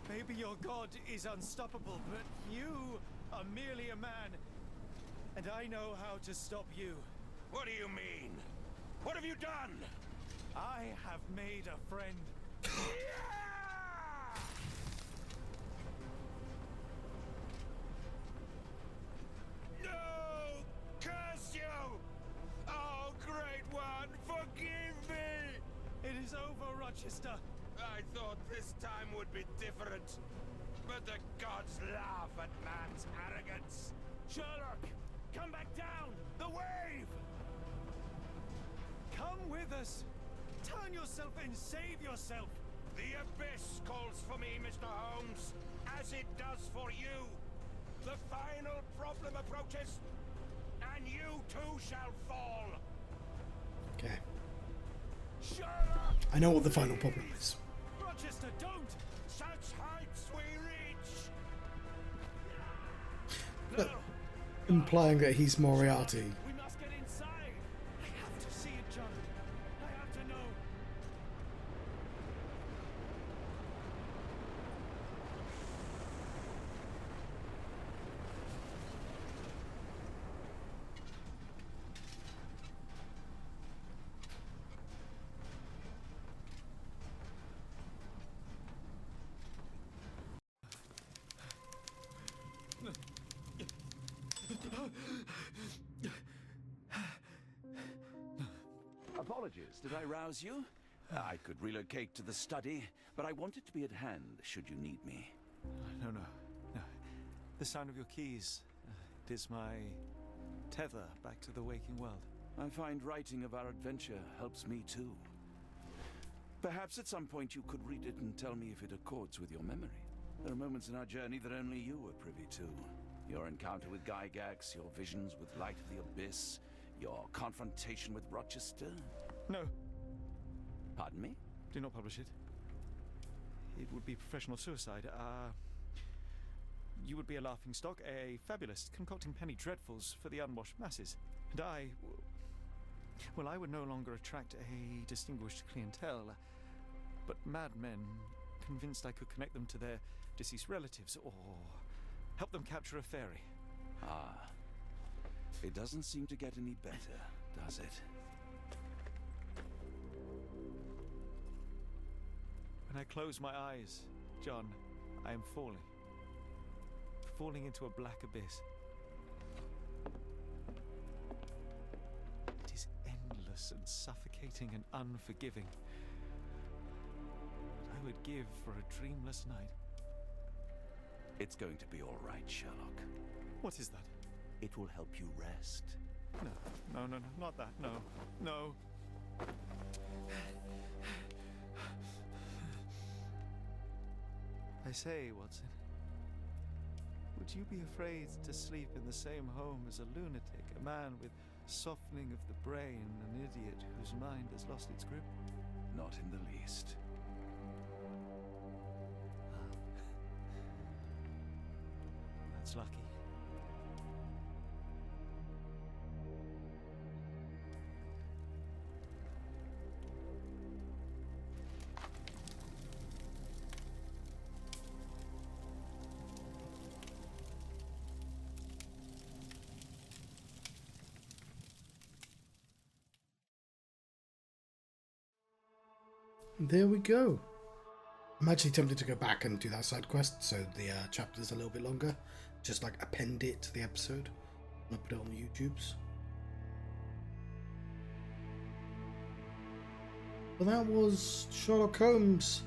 Maybe your god is unstoppable, but you are merely a man. And I know how to stop you.
What do you mean? What have you done?
I have made a friend.
No! Curse you! Oh, great one, forgive me!
It is over, Rochester.
I thought this time would be different. But the gods laugh at man's arrogance.
Sherlock, come back down!
The wave!
Come with us! Turn yourself in, save yourself!
The abyss calls for me, Mr. Holmes, as it does for you. The final problem approaches, and you too shall fall.
Okay.
Sherlock!
I know what the final problem is.
Rochester, don't!
Such heights we reach!
But implying that he's Moriarty.
We must get inside! I have to see it, John. I have to know.
Apologies, did I rouse you? I could relocate to the study, but I wanted to be at hand should you need me.
No. The sound of your keys. It is my tether back to the waking world.
I find writing of our adventure helps me too. Perhaps at some point you could read it and tell me if it accords with your memory. There are moments in our journey that only you were privy to. Your encounter with Gygax, your visions with Light of the Abyss, your confrontation with Rochester.
No,
Pardon me?
do not publish it. It would be professional suicide. You would be a laughingstock, a fabulist, concocting penny dreadfuls for the unwashed masses. And well, I would no longer attract a distinguished clientele, but madmen convinced I could connect them to their deceased relatives or help them capture a fairy.
Ah. It doesn't seem to get any better, does it?
When I close my eyes, John, I am falling. Falling into a black abyss. It is endless and suffocating and unforgiving. What I would give for a dreamless night.
It's going to be all right, Sherlock.
What is that?
It will help you rest.
No, not that. No. I say, Watson, would you be afraid to sleep in the same home as a lunatic, a man with softening of the brain, an idiot whose mind has lost its grip?
Not in the least.
That's lucky.
There we go. I'm actually tempted to go back and do that side quest so the chapter's a little bit longer. Just like append it to the episode and I put it on the YouTubes. But that was Sherlock Holmes,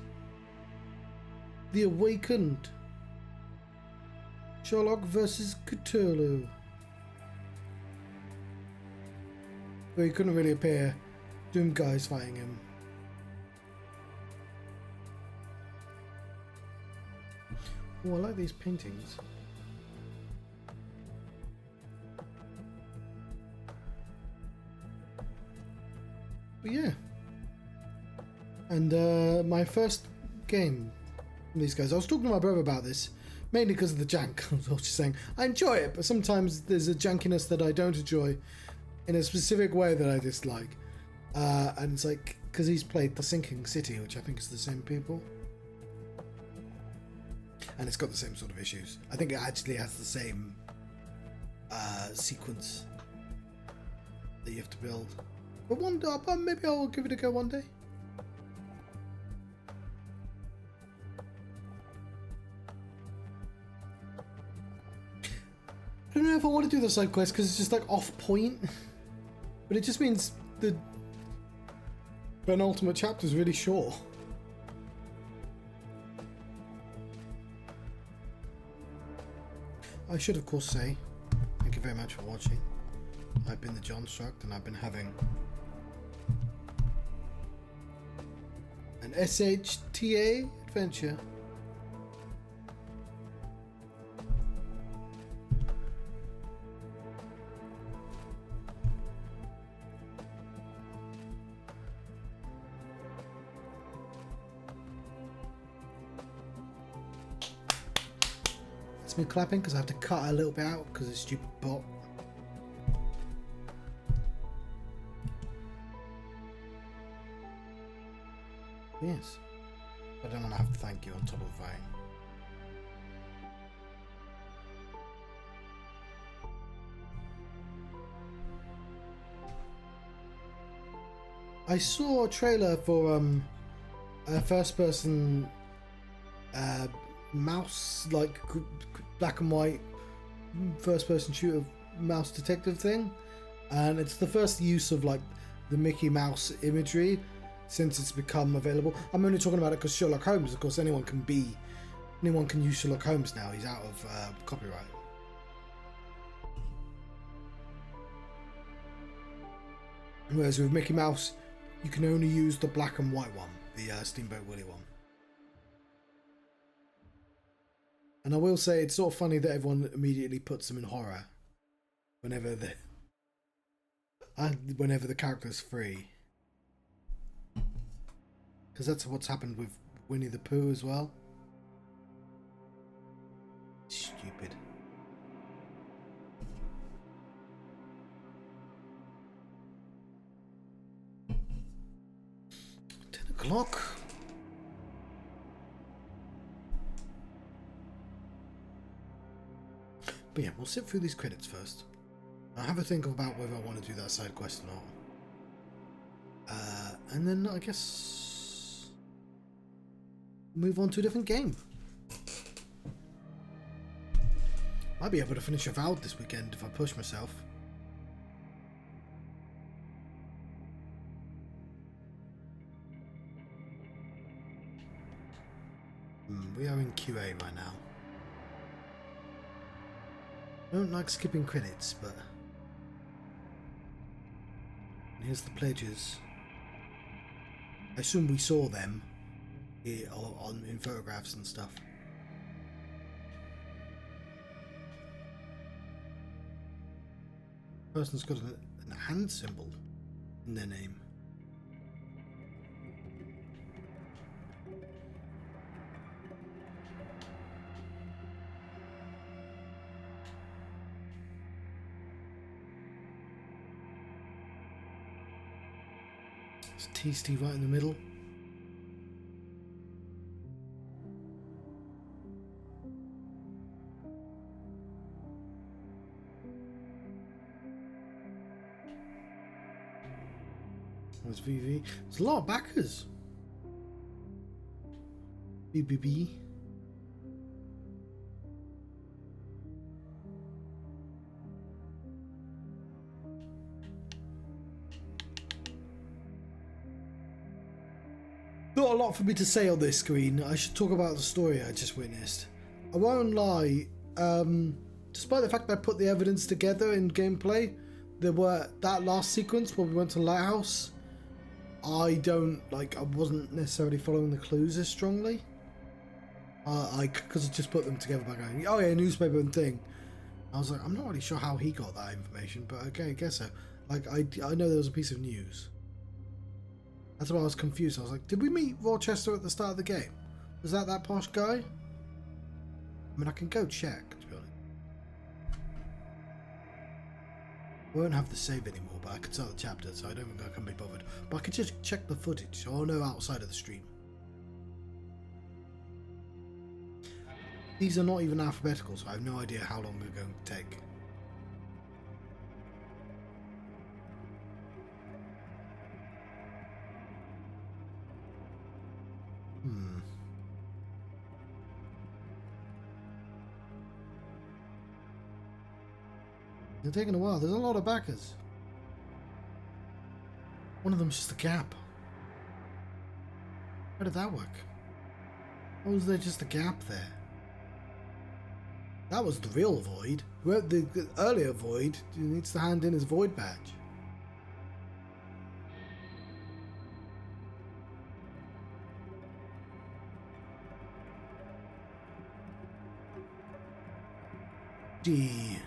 The Awakened. Sherlock versus Cthulhu. But he couldn't really appear. Doom guys fighting him. Oh, I like these paintings. But yeah. And my first game from these guys, I was talking to my brother about this, mainly because of the jank. I was just saying, I enjoy it, but sometimes there's a jankiness that I don't enjoy in a specific way that I dislike. And it's like, because he's played The Sinking City, which I think is the same people. And it's got the same sort of issues. I think it actually has the same sequence that you have to build. But maybe I'll give it a go one day. I don't know if I want to do the side quest because it's just like off point. But it just means the penultimate chapter is really short. I should of course say thank you very much for watching. I've been the Johnstruct and I've been having an SHTA adventure. It's me clapping because I have to cut a little bit out because of stupid bot. Yes, I don't want to have to thank you on top of the phone. I saw a trailer for a first-person mouse, like black and white first-person shooter mouse detective thing, and it's the first use of like the Mickey Mouse imagery since it's become available. I'm only talking about it because Sherlock Holmes, of course, anyone can use Sherlock Holmes now. He's out of copyright. Whereas with Mickey Mouse, you can only use the black and white one. the Steamboat Willie one. And I will say it's sort of funny that everyone immediately puts them in horror whenever the character's free, because that's what's happened with Winnie the Pooh as well. Stupid. O'clock. But yeah, we'll sit through these credits first. I'll have a think about whether I want to do that side quest or not. And then I guess move on to a different game. Might be able to finish Avowed this weekend if I push myself. We are in QA right now. I don't like skipping credits, but and here's the pledges. I assume we saw them here in photographs and stuff. Person's got an hand symbol in their name. Tasty right in the middle. There's VV. There's a lot of backers. BBB. Not a lot for me to say on this screen. I should talk about the story I just witnessed. I won't lie, despite the fact that I put the evidence together in gameplay, that last sequence where we went to the lighthouse, I wasn't necessarily following the clues as strongly. Because I just put them together by going, oh yeah, newspaper and thing. I was like, I'm not really sure how he got that information, but okay, I guess so. Like, I know there was a piece of news. That's why I was confused. I was like, did we meet Rochester at the start of the game? Was that posh guy? I mean, I can go check, to be honest. I won't have the save anymore, but I can start the chapter, so I don't think I can be bothered. But I could just check the footage, so I'll know outside of the stream. These are not even alphabetical, so I have no idea how long they're going to take. They're taking a while. There's a lot of backers. One of them's just a gap. How did that work? How was there just a gap there? That was the real Void. The earlier Void needs to hand in his Void badge. D.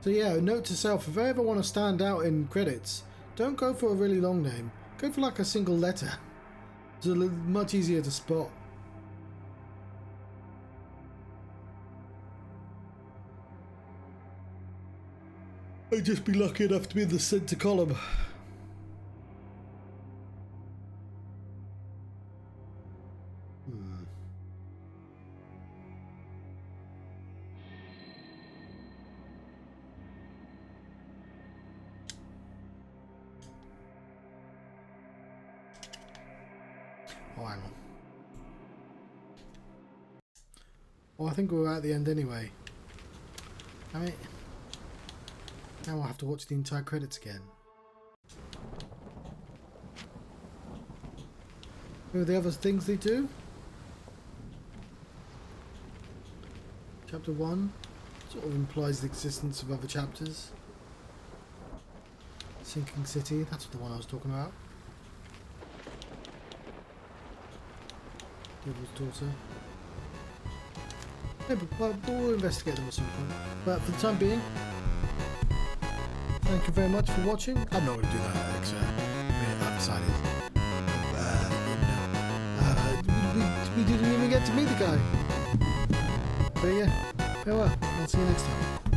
So yeah, note to self, if I ever want to stand out in credits, don't go for a really long name. Go for like a single letter. It's much easier to spot. I'd just be lucky enough to be in the center column. Oh, hang on. Oh, I think we're at the end anyway. I mean, now I'll have to watch the entire credits again. What are the other things they do? Chapter 1 sort of implies the existence of other chapters. Sinking City, that's the one I was talking about. Noble's daughter. Maybe, well, we'll investigate them at some point. But for the time being, thank you very much for watching. I'm not going to do that extra bit. I've decided. We didn't even get to meet the guy. But yeah, farewell. I'll see you next time.